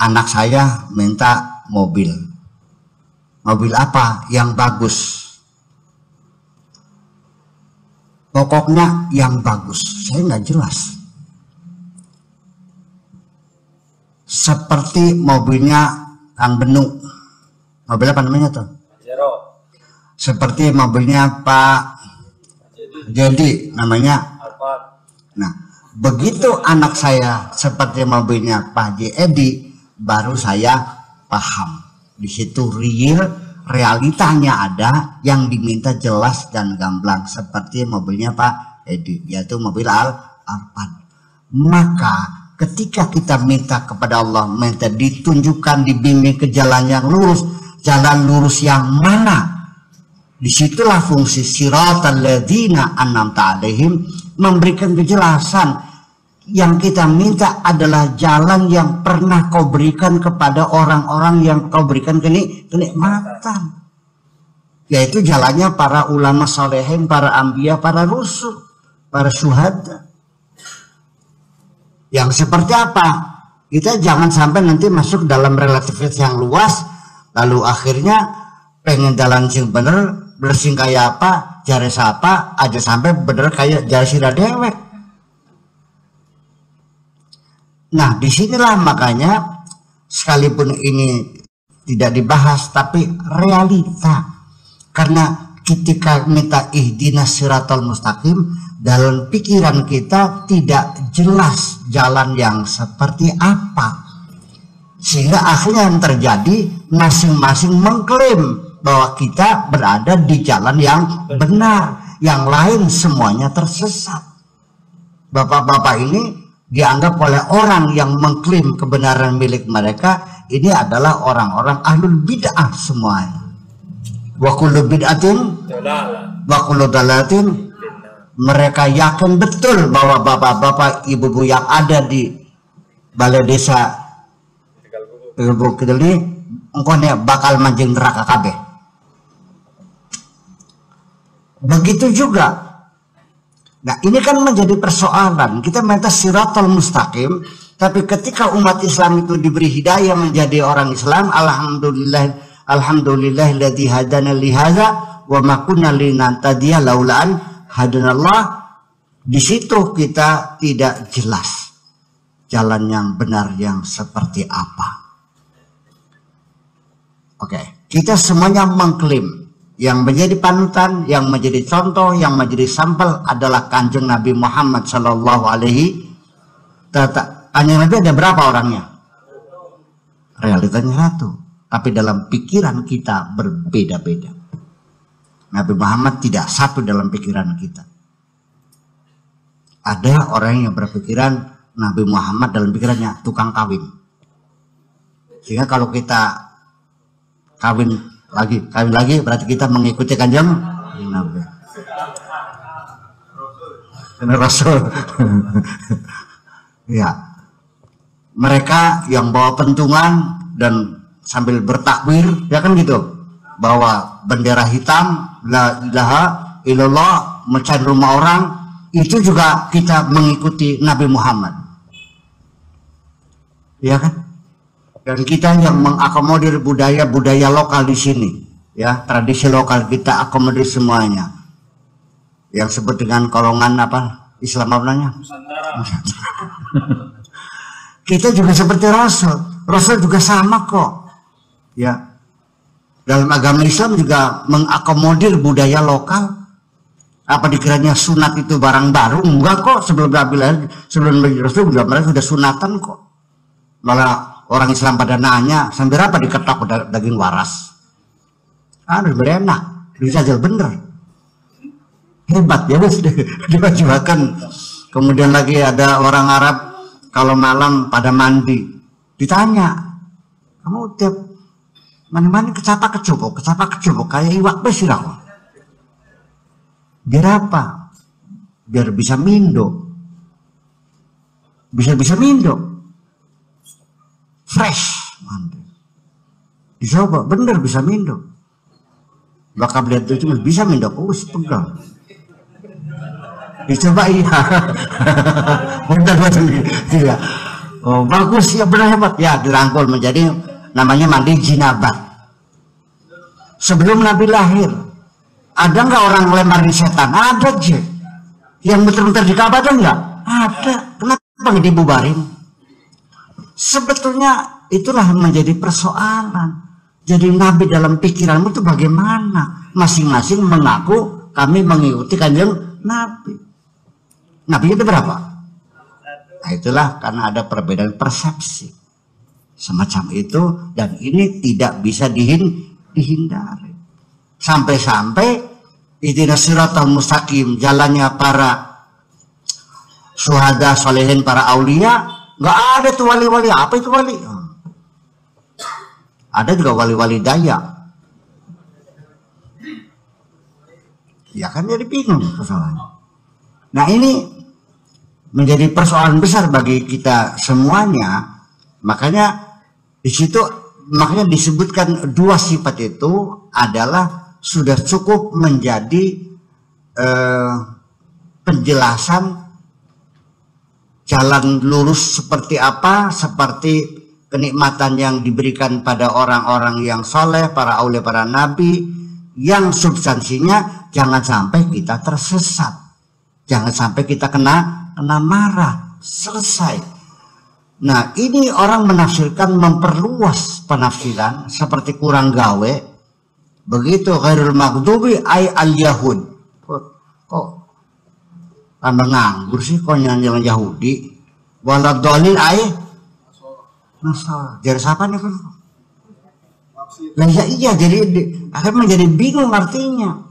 Anak saya minta mobil. Mobil apa? Yang bagus. Pokoknya yang bagus. Saya nggak jelas. Seperti mobilnya Kang Benu. Mobil apa namanya tuh? Zero. Seperti mobilnya Pak Jadi namanya. Nah, begitu anak saya seperti mobilnya Pak Edi, baru saya paham. Di situ real realitanya ada, yang diminta jelas dan gamblang seperti mobilnya Pak Edi, yaitu mobil Alphard. Maka ketika kita minta kepada Allah, minta ditunjukkan, dibimbing ke jalan yang lurus, jalan lurus yang mana? Disitulah fungsi siratal ladzina an'amta alaihim, memberikan kejelasan. Yang kita minta adalah jalan yang pernah kau berikan kepada orang-orang yang kau berikan kenikmatan, yaitu jalannya para ulama solehin, para anbiya, para rusul, para syuhada. Yang seperti apa? Kita jangan sampai nanti masuk dalam relativitas yang luas, lalu akhirnya pengen jalan sing bener, bersing kayak apa, jare siapa, aja sampai bener kayak jare sira dewek. Nah, disinilah makanya sekalipun ini tidak dibahas, tapi realita. Karena ketika minta ihdinas siratal mustaqim, dalam pikiran kita tidak jelas jalan yang seperti apa. Sehingga akhirnya yang terjadi, masing-masing mengklaim bahwa kita berada di jalan yang benar, yang lain semuanya tersesat. Bapak-bapak ini dianggap oleh orang yang mengklaim kebenaran milik mereka ini adalah orang-orang ahlul bid'ah semuanya. Wa kullu bid'atin wa kullu dalatin. Mereka yakin betul bahwa bapak-bapak, ibu-ibu yang ada di balai desa Tegal Kedeli engkone bakal manjing neraka kabeh. Begitu juga. Nah, ini kan menjadi persoalan. Kita minta siratal mustaqim, tapi ketika umat Islam itu diberi hidayah menjadi orang Islam, alhamdulillahilladzi hadana li hadza wa ma kunna linahtadiya laula an hadanallah. Di situ kita tidak jelas jalan yang benar yang seperti apa. Oke, kita semuanya mengklaim yang menjadi panutan, yang menjadi contoh, yang menjadi sampel adalah Kanjeng Nabi Muhammad Shallallahu Alaihi Wasallam. Kanjeng Nabi ada berapa orangnya? Realitanya satu, tapi dalam pikiran kita berbeda-beda. Nabi Muhammad tidak satu dalam pikiran kita. Ada orang yang berpikiran Nabi Muhammad dalam pikirannya tukang kawin. Sehingga kalau kita kawin lagi berarti kita mengikuti Kanjeng Nabi. Rasul. Ya. Mereka yang bawa pentungan dan sambil bertakbir, ya kan gitu. Bawa bendera hitam, la ilaha illallah, mecahin rumah orang, itu juga kita mengikuti Nabi Muhammad. Ya kan? Dan kita yang mengakomodir budaya-budaya lokal di sini, ya, tradisi lokal kita akomodir semuanya. Yang sebut dengan golongan apa? Islam apa namanya? Kita juga seperti Rasul. Rasul juga sama kok. Ya. Dalam agama Islam juga mengakomodir budaya lokal. Apa dikiranya sunat itu barang baru? Enggak kok. Sebelum Rasul mereka sudah sunatan kok. Malah orang Islam pada nanya, sambil apa diketok daging waras? Harus berenak, dijajal bener. Hebat ya, diwajibkan. Kemudian lagi ada orang Arab kalau malam pada mandi, ditanya, kamu tiap mandi kecapa kecubuk kayak iwak besir aku. Biar apa? Biar bisa mindo. Bisa mindo. Fresh mandi. Dicoba, bener bisa mindo. Bakal lihat itu bisa mindo, pegang. Dicoba iya. Bener iya. Oh bagus ya, benar hebat ya, dirangkul menjadi namanya mandi jinabat. Sebelum Nabi lahir, ada nggak orang lempar di setan? Ada aja. Yang betul-betul di Ka'bah ada nggak? Ada. Kenapa nggak dibubarin? Sebetulnya itulah menjadi persoalan. Jadi Nabi dalam pikiranmu itu bagaimana? Masing-masing mengaku kami mengikuti Kanjeng Nabi. Nabi itu berapa? Nah, itulah karena ada perbedaan persepsi semacam itu, dan ini tidak bisa dihindari. Sampai-sampai ihdinas siratal mustaqim, jalannya para syuhada, solehin, para aulia, nggak ada tuh wali-wali. Apa itu wali? Ada juga wali-wali Dayak. Ya kan jadi bingung persoalannya. Nah ini menjadi persoalan besar bagi kita semuanya. Makanya di situ makanya disebutkan dua sifat itu adalah sudah cukup menjadi penjelasan jalan lurus seperti apa, seperti kenikmatan yang diberikan pada orang-orang yang soleh, para aulia, para nabi, yang substansinya jangan sampai kita tersesat, jangan sampai kita kena marah. Selesai. Nah ini orang menafsirkan, memperluas penafsiran seperti kurang gawe. Begitu ghairul maghdubi ay al yahud. Kok tambah nganggur sih kok nyanyi Yahudi. Waladhdallin ay Nasara. Jadi siapa nih kan? Nah, iya jadi akhirnya menjadi bingung artinya.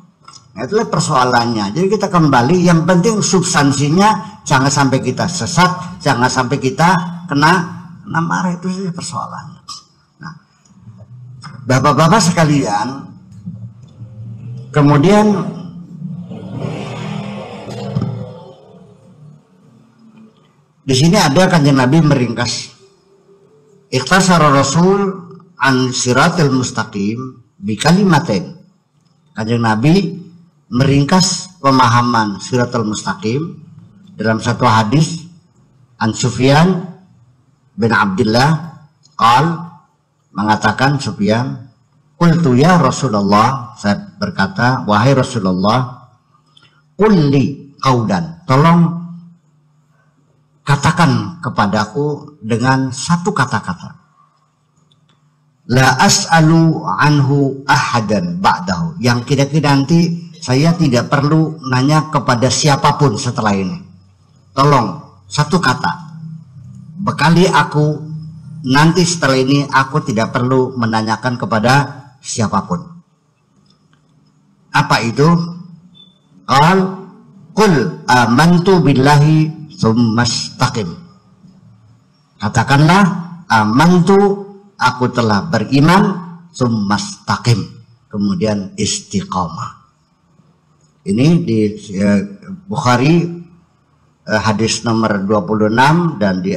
Nah, itulah persoalannya. Jadi kita kembali, yang penting substansinya jangan sampai kita sesat, jangan sampai kita kena marah, itu saja persoalannya. Nah, bapak-bapak sekalian, kemudian di sini ada kanjeng Nabi meringkas. Ikhtasara Rasul an siratil mustaqim bi kalimatain. Kanjeng Nabi meringkas pemahaman siratul mustaqim dalam satu hadis. An Sufyan bin Abdullah mengatakan, Sufyan, qultu ya Rasulullah, saya berkata, wahai Rasulullah, qulli qaulan, tolong katakan kepadaku dengan satu kata-kata. La as'alu anhu ahadan ba'dahu, yang kira-kira nanti saya tidak perlu nanya kepada siapapun setelah ini. Tolong satu kata, bekali aku nanti setelah ini, aku tidak perlu menanyakan kepada siapapun. Apa itu? Qul amantu billahi tsumastaqim. Katakanlah, amantu, aku telah beriman, tsumastaqim, kemudian istiqamah. Ini di Bukhari hadis nomor 26 dan di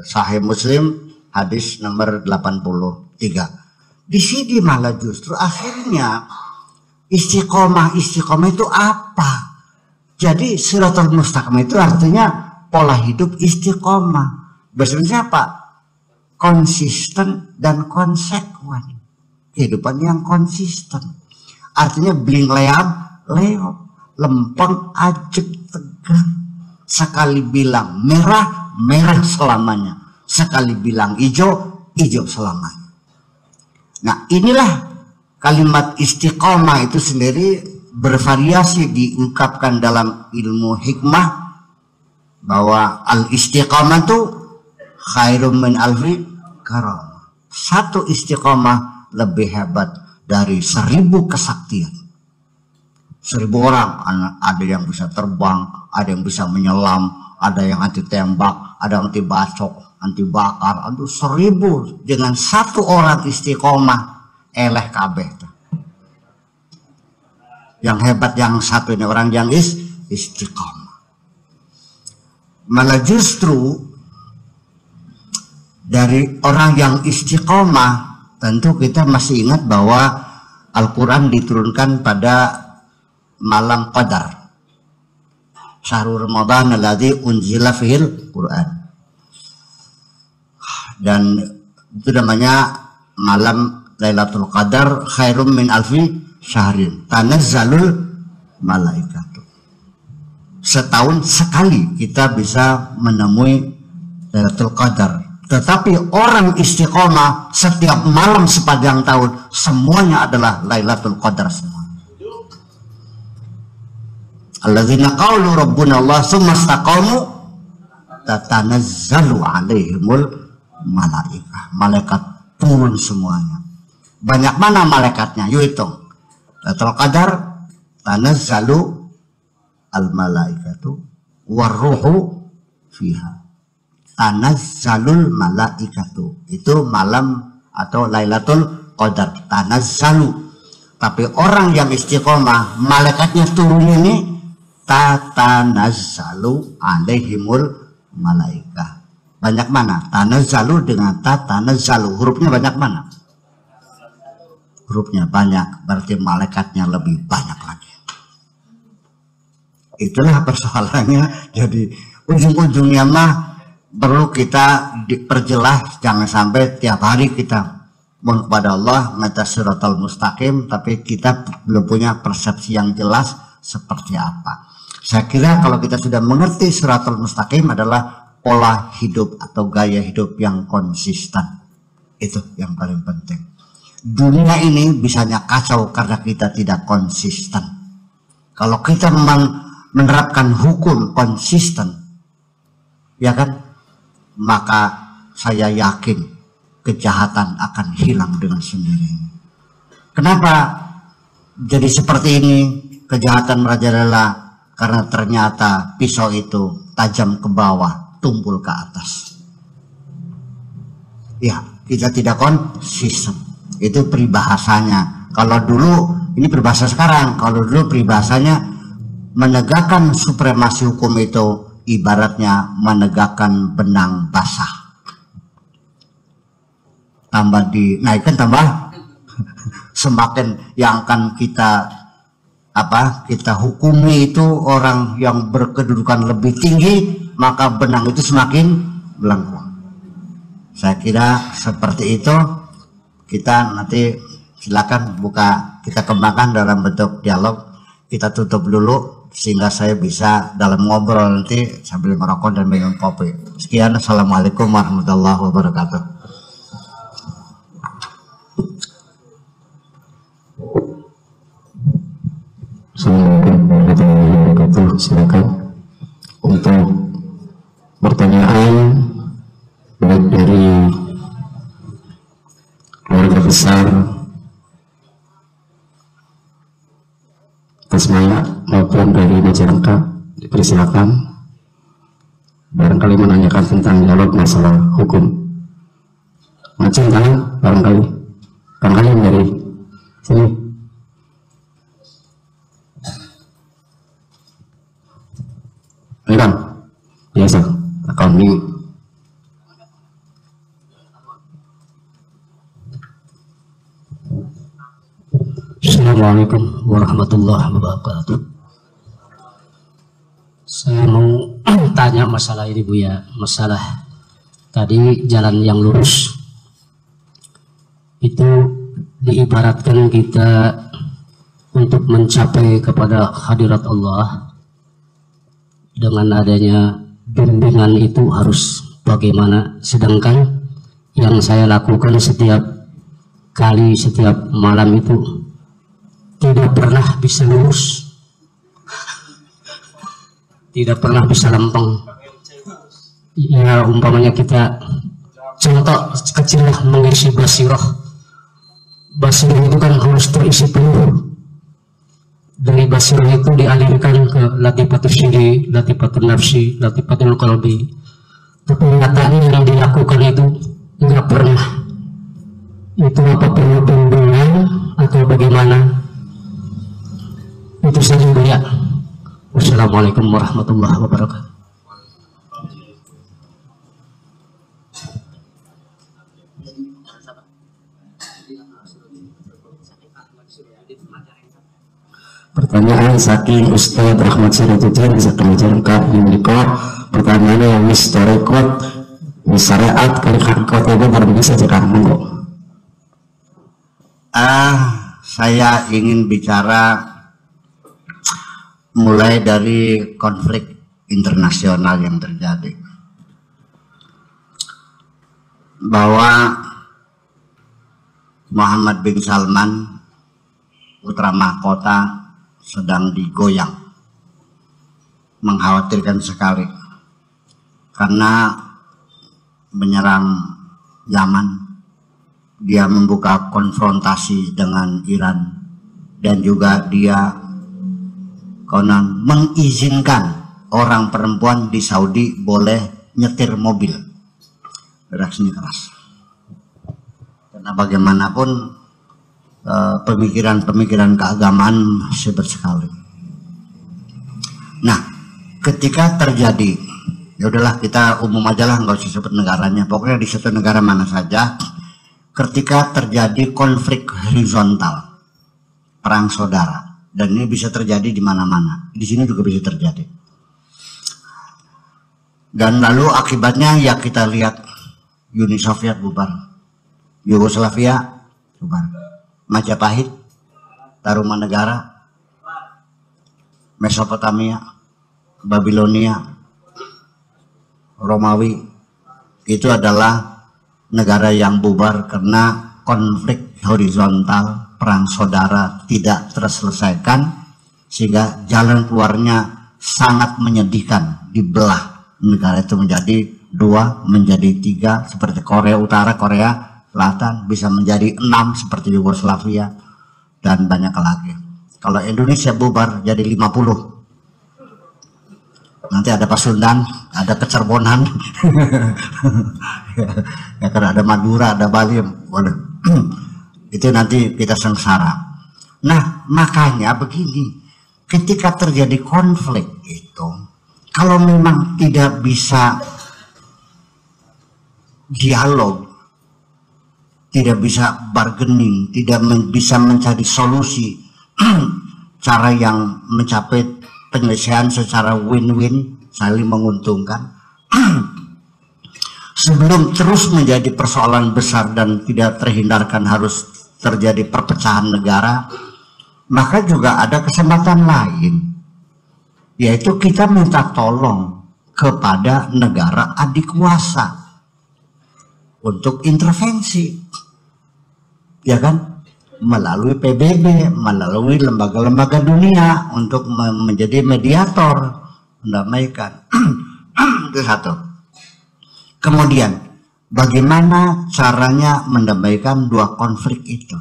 Sahih Muslim hadis nomor 83. Di sini malah justru akhirnya istiqomah itu apa? Jadi siratal mustaqim itu artinya pola hidup istiqomah. Bahasanya apa? Konsisten dan konsekuen. Kehidupan yang konsisten. Artinya bling leop, lempeng, ajek, tegang. Sekali bilang merah, merah selamanya. Sekali bilang hijau, hijau selamanya. Nah inilah kalimat istiqomah itu sendiri bervariasi diungkapkan dalam ilmu hikmah, bahwa al-istiqamah itu khairum min alfi karamah. Satu istiqamah lebih hebat dari 1000 kesaktian. 1000 orang, ada yang bisa terbang, ada yang bisa menyelam, ada yang anti tembak, ada yang anti bacok, anti bakar. Aduh, 1000 dengan satu orang istiqomah, eleh kabeh. Yang hebat yang satu ini, orang yang istiqomah. Malah justru dari orang yang istiqomah, tentu kita masih ingat bahwa Al-Quran diturunkan pada malam Qadar, Syahrul Ramadan alladzi unzila fihil Quran, dan itu namanya malam Lailatul Qadar, khairum min alfi syahrin tanazzalul malaikatu. Setahun sekali kita bisa menemui Lailatul Qadar. Tetapi orang istiqomah setiap malam sepanjang tahun semuanya adalah Lailatul Qadar semua. Alladzina qalu rabbuna Allah tsumma istaqamu tatanazzalu alaihimul malaikah. Malaikat turun semuanya. Banyak mana malaikatnya? Yuk hitung. Lailatul Qadar tanazzalu al malaikatu warruhu fiha. Tanazzalul malaikatu itu malam atau Lailatul Qadar tanazzalu. Tapi orang yang istiqomah malaikatnya turun ini tatanazzalu alaihimul malaikah. Banyak mana? Tanazzalu dengan tatanazzalu hurufnya banyak mana? Hurufnya banyak, berarti malaikatnya lebih banyak lagi. Itulah persoalannya. Jadi ujung-ujungnya mah perlu kita diperjelas, jangan sampai tiap hari kita mohon kepada Allah minta siratal mustaqim tapi kita belum punya persepsi yang jelas seperti apa. Saya kira kalau kita sudah mengerti siratal mustaqim adalah pola hidup atau gaya hidup yang konsisten. Itu yang paling penting. Dunia ini bisanya kacau karena kita tidak konsisten. Kalau kita memang menerapkan hukum konsisten, ya kan, maka saya yakin kejahatan akan hilang dengan sendirinya. Kenapa jadi seperti ini? Kejahatan merajalela karena ternyata pisau itu tajam ke bawah, tumpul ke atas. Ya, kita tidak konsisten. Itu peribahasanya. Kalau dulu, ini peribahasa sekarang. Kalau dulu peribahasanya menegakkan supremasi hukum itu ibaratnya menegakkan benang basah. Tambah dinaikkan tambah semakin yang akan kita hukumi itu orang yang berkedudukan lebih tinggi, maka benang itu semakin melengkung. Saya kira seperti itu. Kita nanti silakan buka, kita kembangkan dalam bentuk dialog. Kita tutup dulu sehingga saya bisa dalam ngobrol nanti sambil merokok dan minum kopi. Sekian, assalamualaikum warahmatullahi wabarakatuh. Assalamualaikum warahmatullahi wabarakatuh. Silakan untuk pertanyaan baik dari keluarga besar Tasmaya maupun dari masyarakat, dipersilakan barangkali menanyakan tentang dialog masalah hukum. Macam tangan barangkali dari sini. Kan biasa kami. Assalamualaikum warahmatullahi wabarakatuh. Saya mau tanya masalah ini Bu ya, masalah tadi jalan yang lurus itu diibaratkan kita untuk mencapai kepada hadirat Allah. Dengan adanya bimbingan itu harus bagaimana, sedangkan yang saya lakukan setiap malam itu tidak pernah bisa lurus, tidak pernah bisa lempeng. Ya umpamanya kita contoh kecil lah, mengisi basirah itu kan harus terisi penuh. Dari basirah itu dialirkan ke latifatul syiri, latifatul nafsi, latifatul qalbi. Tapi nyatanya yang dilakukan itu nggak pernah. Itu apa perlu bimbingan atau bagaimana? Itu saja Bu ya. Wassalamualaikum warahmatullahi wabarakatuh. Pertanyaan saking Ustadz Ahmad Sirajuddin bisa kemajuan Kak Yuniko. Pertanyaannya yang historikot syariat kali hakikat itu baru bisa cekak monggo. Saya ingin bicara mulai dari konflik internasional yang terjadi, bahwa Muhammad bin Salman putra mahkota sedang digoyang, mengkhawatirkan sekali karena menyerang Yaman dia membuka konfrontasi dengan Iran, dan juga dia konon mengizinkan orang perempuan di Saudi boleh nyetir mobil. Reaksinya keras. Karena bagaimanapun pemikiran-pemikiran keagamaan hebat sekali. Nah, ketika terjadi, ya udahlah kita umum aja lah, nggak usah sebut negaranya. Pokoknya di satu negara mana saja, ketika terjadi konflik horizontal, perang saudara, dan ini bisa terjadi di mana-mana. Di sini juga bisa terjadi. Dan lalu akibatnya ya kita lihat Uni Soviet bubar, Yugoslavia bubar, Majapahit, Tarumanegara, Mesopotamia, Babilonia, Romawi, itu adalah negara yang bubar karena konflik horizontal, perang saudara tidak terselesaikan, sehingga jalan keluarnya sangat menyedihkan, dibelah negara itu menjadi dua, menjadi tiga, seperti Korea Utara, Korea Selatan, bisa menjadi 6 seperti Yugoslavia, dan banyak lagi. Kalau Indonesia bubar jadi 50. Nanti ada Pasundan, ada Kecerbonan, ya kan, ada Madura, ada Bali, itu nanti kita sengsara. Nah, makanya begini, ketika terjadi konflik itu, kalau memang tidak bisa dialog, tidak bisa bargaining, tidak bisa mencari solusi, cara yang mencapai penyelesaian secara win-win, saling menguntungkan, sebelum terus menjadi persoalan besar dan tidak terhindarkan harus terjadi perpecahan negara, maka juga ada kesempatan lain, yaitu kita minta tolong kepada negara adik kuasa untuk intervensi, ya kan, melalui PBB, melalui lembaga-lembaga dunia untuk menjadi mediator, mendamaikan. Itu satu. Kemudian, bagaimana caranya mendamaikan dua konflik itu?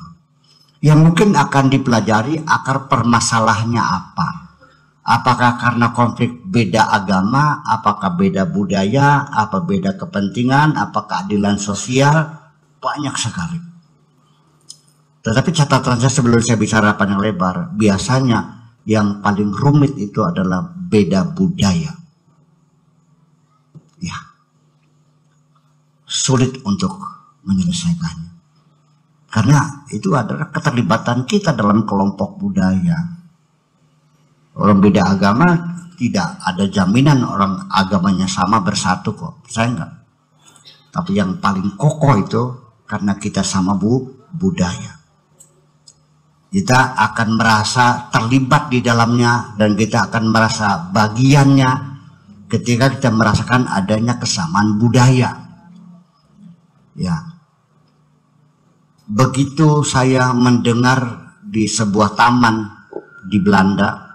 Yang mungkin akan dipelajari akar permasalahannya apa. Apakah karena konflik beda agama, apakah beda budaya, apa beda kepentingan, apa keadilan sosial, banyak sekali. Tetapi catatan saya sebelum saya bicara panjang lebar, biasanya yang paling rumit itu adalah beda budaya. Ya, sulit untuk menyelesaikannya. Karena itu adalah keterlibatan kita dalam kelompok budaya. Orang beda agama tidak ada jaminan orang agamanya sama bersatu kok, saya enggak. Tapi yang paling kokoh itu karena kita sama budaya. Kita akan merasa terlibat di dalamnya dan kita akan merasa bagiannya ketika kita merasakan adanya kesamaan budaya. Ya. Begitu saya mendengar di sebuah taman di Belanda,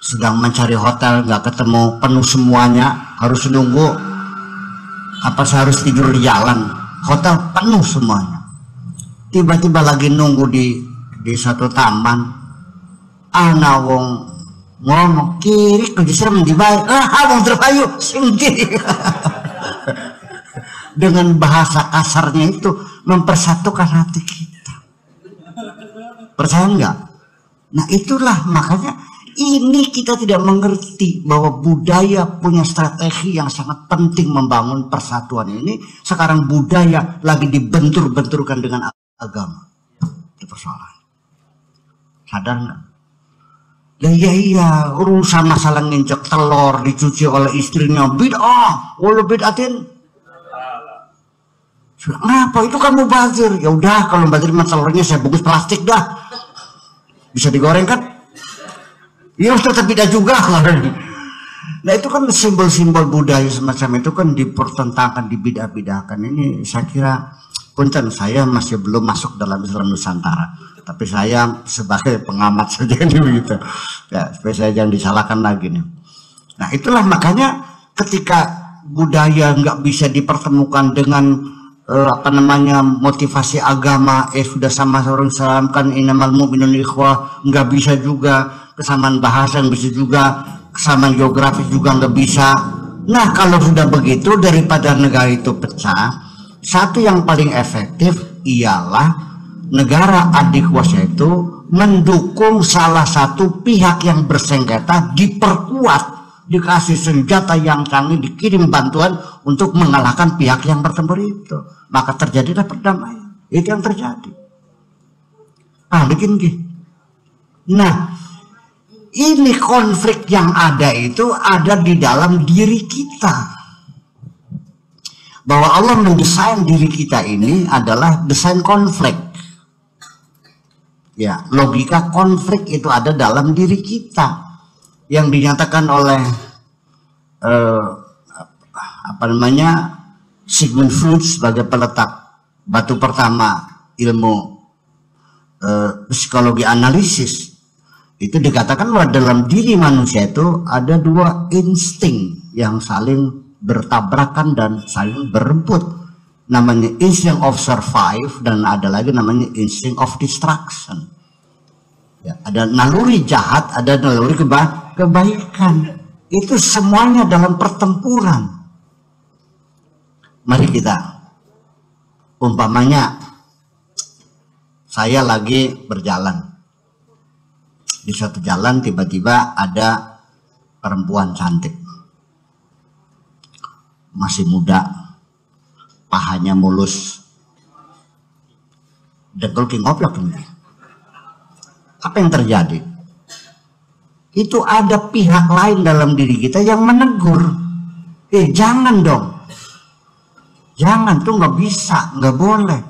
sedang mencari hotel, nggak ketemu, penuh semuanya, harus nunggu, apa saya harus tidur di jalan, hotel penuh semuanya. Tiba-tiba lagi nunggu di satu taman, ana wong ngomong kiri ke justru menjibai, wong terpayu singkiri. Dengan bahasa kasarnya itu mempersatukan hati kita. Percaya nggak? Nah itulah makanya ini kita tidak mengerti bahwa budaya punya strategi yang sangat penting membangun persatuan ini. Sekarang budaya lagi dibentur-benturkan dengan agama. Itu persoalan. Sadar nggak? Iya, urusan masalah nginjek telur dicuci oleh istrinya bid'ah, walau bid'atin. Kenapa? Itu kan mubazir. Ya udah, kalau mubazir mah telurnya saya bungkus plastik dah. Bisa digoreng kan? Ya tetap beda juga. Nah itu kan simbol-simbol budaya semacam itu kan dipertentangkan, dibidah-bidahkan. Ini saya kira, punten saya masih belum masuk dalam Islam Nusantara. Tapi saya sebagai pengamat saja ini begitu. Ya, supaya saya jangan disalahkan lagi nih. Nah itulah makanya ketika budaya nggak bisa dipertemukan dengan motivasi agama, sudah sama orang Islam kan innamal mu'minun ikhwah, nggak bisa juga. Kesamaan bahasa nggak bisa juga, kesamaan geografis juga nggak bisa. Nah kalau sudah begitu, daripada negara itu pecah, satu yang paling efektif ialah negara adik kuasa itu mendukung salah satu pihak yang bersengketa, diperkuat, dikasih senjata yang canggih, dikirim bantuan untuk mengalahkan pihak yang bertempur itu. Maka terjadilah perdamaian. Itu yang terjadi. Bikin gitu. Nah, ini konflik yang ada itu ada di dalam diri kita. Bahwa Allah mendesain diri kita ini adalah desain konflik. Ya, logika konflik itu ada dalam diri kita. Yang dinyatakan oleh Sigmund Freud sebagai peletak batu pertama ilmu psikologi analisis. Itu dikatakan bahwa dalam diri manusia itu ada dua insting yang saling bertabrakan dan saling berebut. Namanya instinct of survive dan ada lagi namanya instinct of destruction. Ya, ada naluri jahat, ada naluri kebaikan. Itu semuanya dalam pertempuran. Mari kita, umpamanya saya lagi berjalan. Di suatu jalan tiba-tiba ada perempuan cantik, masih muda, pahanya mulus, dengkul kingoplok ini. Apa yang terjadi? Itu ada pihak lain dalam diri kita yang menegur, jangan dong, jangan tuh, nggak bisa, nggak boleh,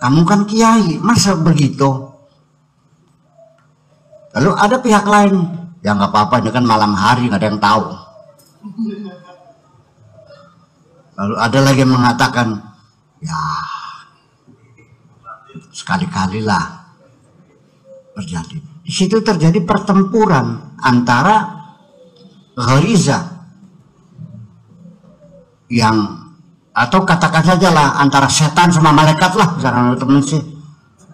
kamu kan kiai, masa begitu? Lalu ada pihak lain, ya nggak apa-apa, ini kan malam hari, nggak ada yang tahu. Lalu ada lagi yang mengatakan, ya sekali-kali lah terjadi. Di situ terjadi pertempuran antara ghariza yang, atau katakan saja lah antara setan sama malaikat lah, misalnya temen sih,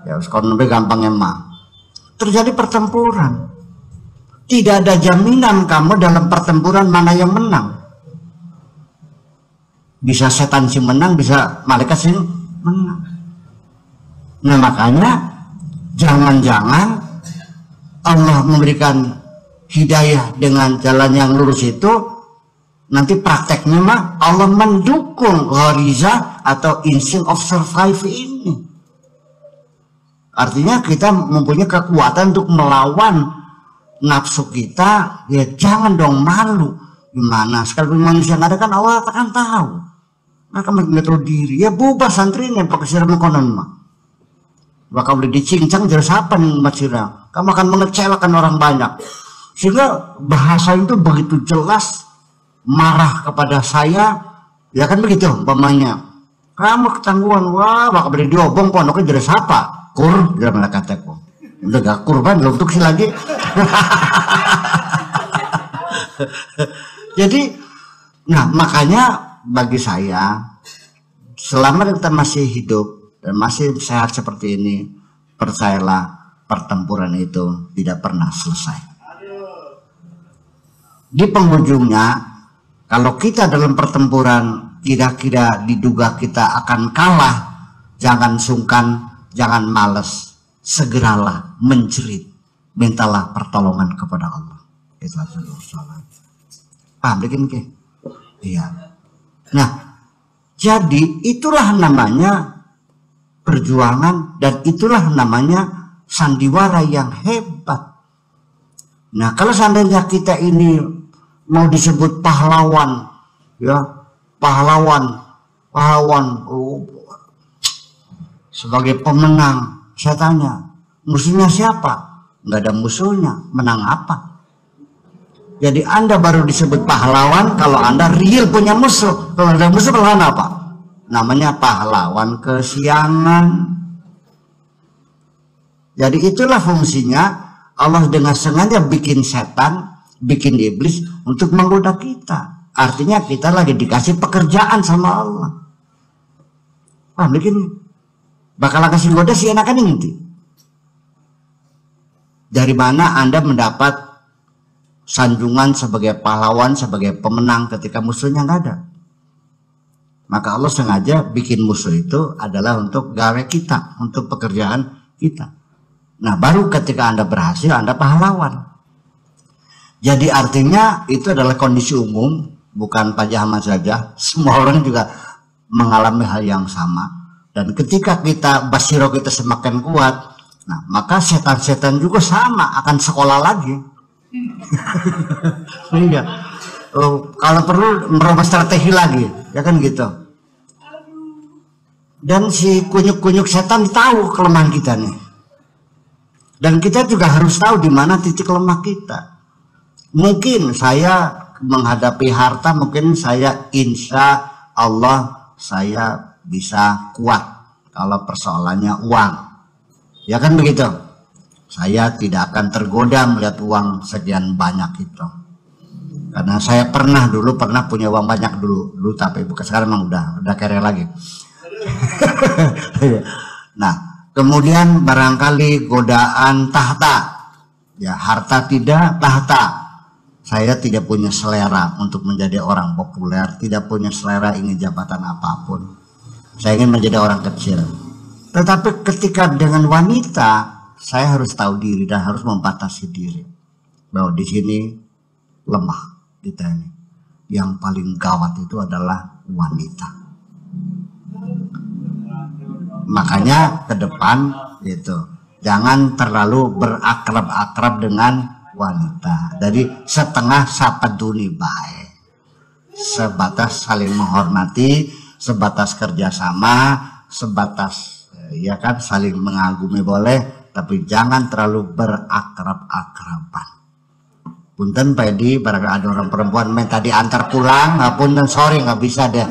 ya sekarang lebih gampang emang. Terjadi pertempuran. Tidak ada jaminan kamu dalam pertempuran mana yang menang. Bisa setan sih menang, bisa malaikat sih menang. Nah makanya jangan-jangan Allah memberikan hidayah dengan jalan yang lurus itu, nanti prakteknya mah Allah mendukung ghariza atau instinct of survive ini. Artinya kita mempunyai kekuatan untuk melawan nafsu kita. Ya jangan dong malu. Gimana sekalipun manusia nggak ada kan Allah akan tahu. Maka nggak tahu diri. Ya bubar santri ini pakai siram konon mah. Bakal boleh dicincang jelas apa nih Mas Siram. Kamu akan mengecewakan orang banyak. Sehingga bahasa itu begitu jelas marah kepada saya. Ya kan begitu umpamanya. Kamu ketangguhan, wah bakal boleh diobong pondoknya jelas apa. Kur, dia malah kataku, udah gak kurban, belum tuh lagi. Jadi, nah makanya bagi saya, selama kita masih hidup dan masih sehat seperti ini, percayalah pertempuran itu tidak pernah selesai. Di penghujungnya, kalau kita dalam pertempuran kira-kira diduga kita akan kalah, jangan sungkan, jangan malas, segeralah menjerit, mintalah pertolongan kepada Allah. Itu aja salah. Bikin ke? Iya. Nah, jadi itulah namanya perjuangan dan itulah namanya sandiwara yang hebat. Nah, kalau seandainya kita ini mau disebut pahlawan, ya pahlawan, sebagai pemenang, saya tanya, musuhnya siapa? Nggak ada musuhnya, menang apa? Jadi Anda baru disebut pahlawan kalau Anda real punya musuh. Kalau ada musuh, pahlawan apa? Namanya pahlawan kesiangan. Jadi itulah fungsinya Allah dengan sengaja bikin setan, bikin iblis untuk menggoda kita. Artinya kita lagi dikasih pekerjaan sama Allah. paham begini bakal kasih goda si anak nanti. Dari mana Anda mendapat sanjungan sebagai pahlawan, sebagai pemenang ketika musuhnya nggak ada? Maka Allah sengaja bikin musuh itu adalah untuk gawe kita, untuk pekerjaan kita. Nah, baru ketika Anda berhasil, Anda pahlawan. Jadi artinya itu adalah kondisi umum, bukan Pak Jahmat saja. Semua orang juga mengalami hal yang sama. Dan ketika kita basiro kita semakin kuat, nah maka setan-setan juga sama akan sekolah lagi. Iya. Kalau perlu merubah strategi lagi, ya kan gitu. Dan si kunyuk-kunyuk setan tahu kelemahan kita nih. Dan kita juga harus tahu di mana titik lemah kita. Mungkin saya menghadapi harta, mungkin saya insya Allah saya bisa kuat kalau persoalannya uang. Ya kan begitu. Saya tidak akan tergoda melihat uang sekian banyak itu. Karena saya pernah punya uang banyak dulu tapi bukan sekarang memang udah kere lagi. Nah, kemudian barangkali godaan tahta. Ya, harta tidak, tahta. Saya tidak punya selera untuk menjadi orang populer, tidak punya selera ingin jabatan apapun. Saya ingin menjadi orang kecil. Tetapi ketika dengan wanita, saya harus tahu diri dan harus membatasi diri. Bahwa di sini lemah kita ini. Yang paling gawat itu adalah wanita. Makanya ke depan gitu, jangan terlalu berakrab-akrab dengan wanita. Jadi setengah sapeduni baik, sebatas saling menghormati, sebatas kerjasama, sebatas ya kan saling mengagumi boleh, tapi jangan terlalu berakrab-akraban. Punten Pedi, barangkali ada orang perempuan minta diantar pulang, punten sorry nggak bisa deh,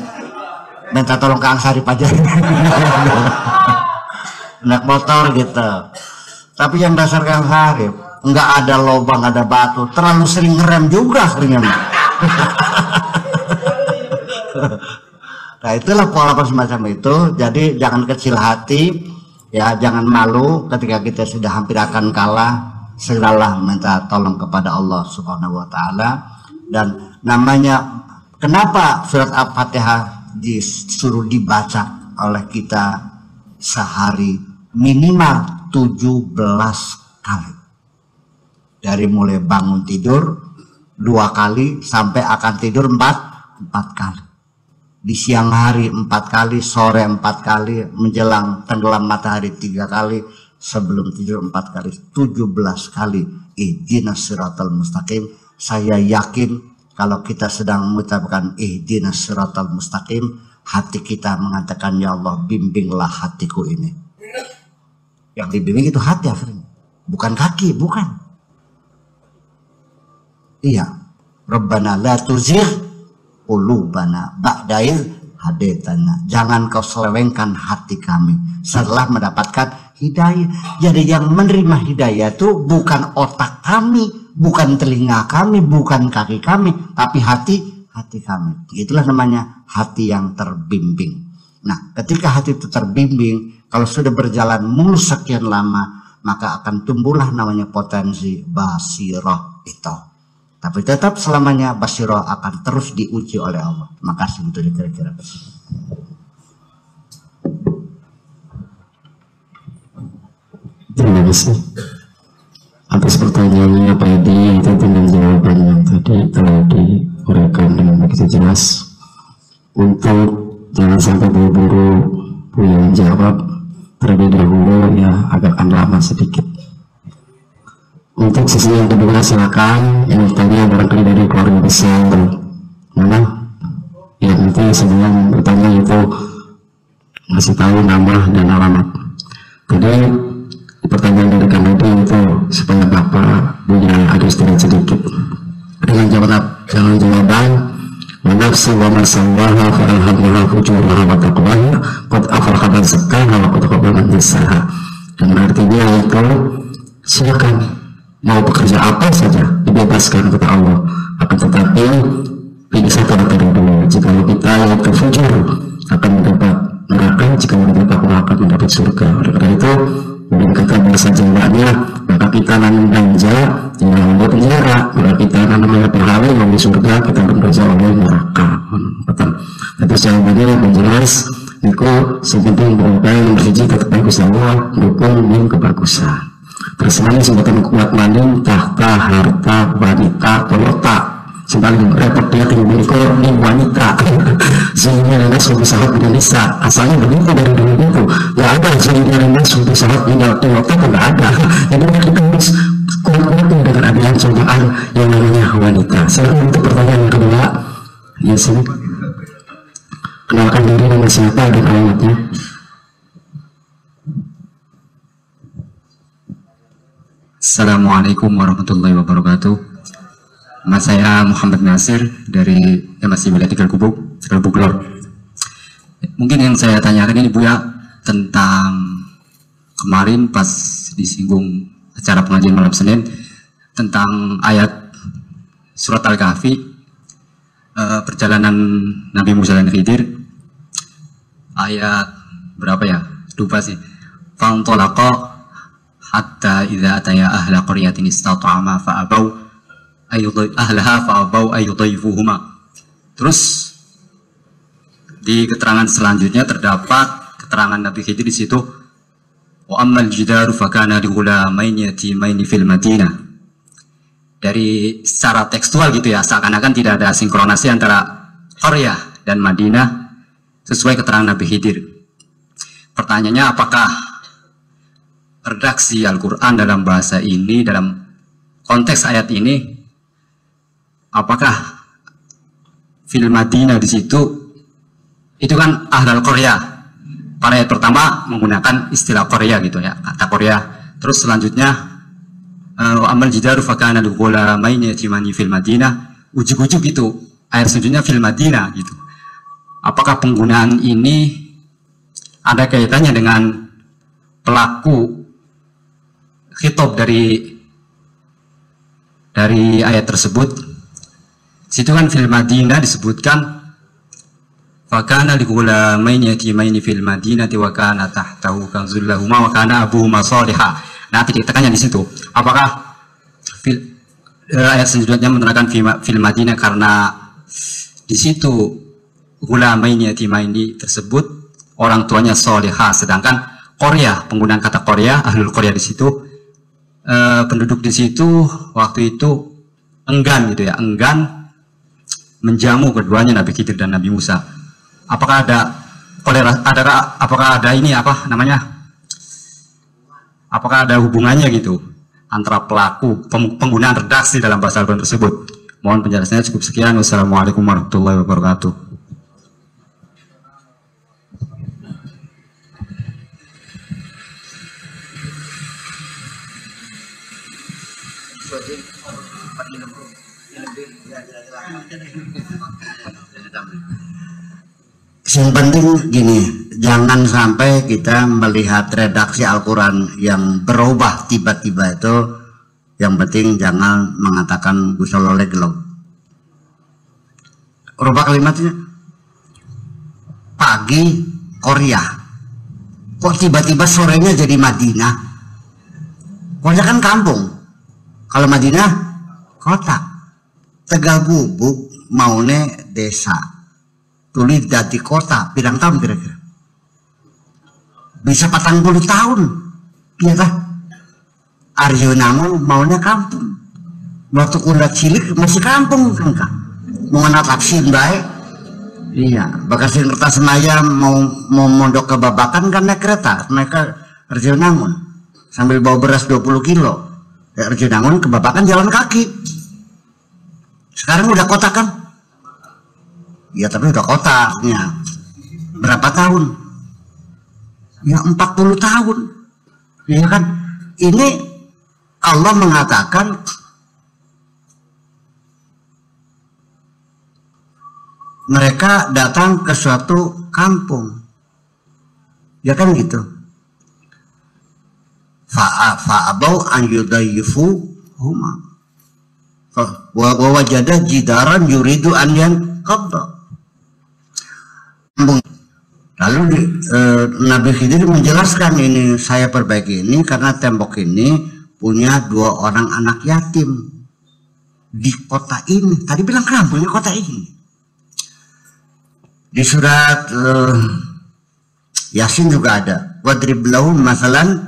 minta tolong ke Angsari Pajar. Naik motor gitu. Tapi yang dasar Kang Sarip nggak ada lubang, nggak ada batu, terlalu sering ngerem juga seringnya. Nah itulah pola semacam itu. Jadi jangan kecil hati, ya jangan malu ketika kita sudah hampir akan kalah. Segeralah minta tolong kepada Allah Subhanahu wa Ta'ala. Dan namanya kenapa surat Al-Fatihah disuruh dibaca oleh kita sehari minimal 17 kali. Dari mulai bangun tidur 2 kali sampai akan tidur 4 kali. Di siang hari 4 kali, sore 4 kali, menjelang tenggelam matahari 3 kali, sebelum tidur 4 kali, 17 kali. Ihdinas siratal mustaqim. Saya yakin kalau kita sedang mengucapkan ihdinas siratal mustaqim, hati kita mengatakan ya Allah bimbinglah hatiku ini. Yang dibimbing itu hati akhirnya, bukan kaki, bukan. Iya, Rabbana la tuzigh qulubana ba'da idh hadaitana. Jangan kau selewengkan hati kami setelah mendapatkan hidayah. Jadi yang menerima hidayah itu bukan otak kami, bukan telinga kami, bukan kaki kami, tapi hati kami. Itulah namanya hati yang terbimbing. Nah, ketika hati itu terbimbing, kalau sudah berjalan mulus sekian lama, maka akan tumbuhlah namanya potensi basirah itu. Tapi tetap selamanya basirah akan terus diuji oleh Allah. Makasih itu kira-kira. Terima kasih atas pertanyaannya Pak Edi, itu dengan jawaban yang tadi telah diuraikan dengan begitu jelas. Untuk jangan sampai buru-buru punya menjawab, terlebih dahulu ya agak lama sedikit. Untuk sisi yang kedua silakan, yang bertanya barangkali dari keluarga besar mana? Ya nanti sebelum bertanya itu masih tahu nama dan alamat. Jadi pertanyaan dari kami itu supaya Bapak punya ada istirahat sedikit. Dengan jawaban menafsi wa masawaha fa alhamaha fujuraha wa taqwaha qad aflaha man zakkaha wa qad khaba man dassaha. Dan artinya itu silakan mau bekerja apa saja dibebaskan kepada Allah, akan tetapi ini satu dulu, jika kita yang terfujur akan mendapat neraka, jika mereka akan mendapat surga. Oleh karena itu, dengan kata bahasa Jawanya, maka kita nanam ganja tinggal membuat penjara, maka kita nanam pahala yang di surga, kita bekerja oleh neraka. Tapi jawabannya yang jelas, niku sepenting berupaya nomor siji tetap bagus Allah, dukung min kebagusan. Terus ini sebetulnya kuat maning, tahta, harta, wanita, tolota. Sebaliknya repot dia tinggal ini wanita. Sehingga nenek suatu sahabat Indonesia asalnya begitu dari dulu itu, nggak ada sehingga nenek suatu sahabat tinggal tolota itu nggak ada. Jadi kita harus kuat-kuat dengan adanya cobaan yang namanya wanita. Sekarang untuk pertanyaan yang kedua, ya sini. Kenalkan diri nama siapa dan alamatnya. Assalamualaikum warahmatullahi wabarakatuh. Nama saya Muhammad Nasir dari MSI Wilayah Tegal Kubuk, Tegal Buglor. Mungkin yang saya tanyakan ini Bu ya, tentang kemarin pas disinggung acara pengajian malam Senin tentang ayat surat Al-Kahfi, perjalanan Nabi Musa dan Khidir, ayat berapa ya? Lupa sih. Fantolaqa hatta idza ataya ahla qaryatin istata'ama fa'abau ahlaha fa'abau ayyudhaifuhuma. Terus di keterangan selanjutnya terdapat keterangan Nabi Khidir di situ, wa ammal jidaru fakana li ghulamaini yatimaini fil Madinah. Dari secara tekstual gitu ya, seakan-akan tidak ada sinkronasi antara Qaryah dan Madinah sesuai keterangan Nabi Khidir. Pertanyaannya, apakah redaksi Al-Quran dalam bahasa ini, dalam konteks ayat ini, apakah fil Madinah di situ itu kan ahlal Qaryah. Pada ayat pertama menggunakan istilah Qaryah gitu ya, kata Qaryah. Terus selanjutnya wa amal jidaru fakana li ghulamaini yatimani fil Madinah, ujuk-ujuk itu ayat selanjutnya fil Madinah gitu. Apakah penggunaan ini ada kaitannya dengan pelaku khitab dari ayat tersebut? Situ kan fil Madinah disebutkan fakana li ghulamaini yatimaini fil Madinati wa kana tahtahu kanzul lahuma wa kana abuhuma shaliha. Nah, titik tekannya di situ. Apakah ayat selanjutnya menerangkan fil Madinah karena di situ ghulamaini yatimaini tersebut orang tuanya shaliha, sedangkan Qaryah, penggunaan kata Qaryah, ahlul Qaryah di situ penduduk di situ waktu itu enggan gitu ya, enggan menjamu keduanya Nabi Khidir dan Nabi Musa. Apakah ada ini apa namanya? Apakah ada hubungannya gitu antara pelaku penggunaan redaksi dalam bahasa Al-Quran tersebut? Mohon penjelasannya. Cukup sekian. Wassalamualaikum warahmatullahi wabarakatuh. Yang penting gini, jangan sampai kita melihat redaksi Al-Quran yang berubah tiba-tiba itu. Yang penting jangan mengatakan gusolole gelok. Rubah kalimatnya. Pagi Qaryah, kok tiba-tiba sorenya jadi Madinah? Qaryah kan kampung, kalau Madinah kota. Tegal Bubuk maune desa, tulis dati kota, pirang tahun kira-kira? Bisa 40 tahun, iya kah? Aryo namun maunya kampung. Waktu kuda cilik masih kampung kan kak? Mengenal tafsir baik. Iya, Bakasin Kertasemaya mau mondok ke Babakan kan naik kereta, mereka Arjo Nangun sambil bawa beras 20 kilo. Ya, Arjo Nangun ke Babakan jalan kaki. Sekarang udah kota kan? Ya tapi udah kota ya. Berapa tahun? Ya 40 tahun. Ya kan? Ini Allah mengatakan mereka datang ke suatu kampung. Ya kan gitu. Fa'abau an yudayyifu huma. Wa wajada jidaran yuridu an yanqadha. Lalu Nabi Khidir menjelaskan, ini saya perbaiki ini karena tembok ini punya 2 orang anak yatim di kota ini. Tadi bilang kenapa punya kota ini? Di surat Yasin juga ada. Wadrib lahum masalan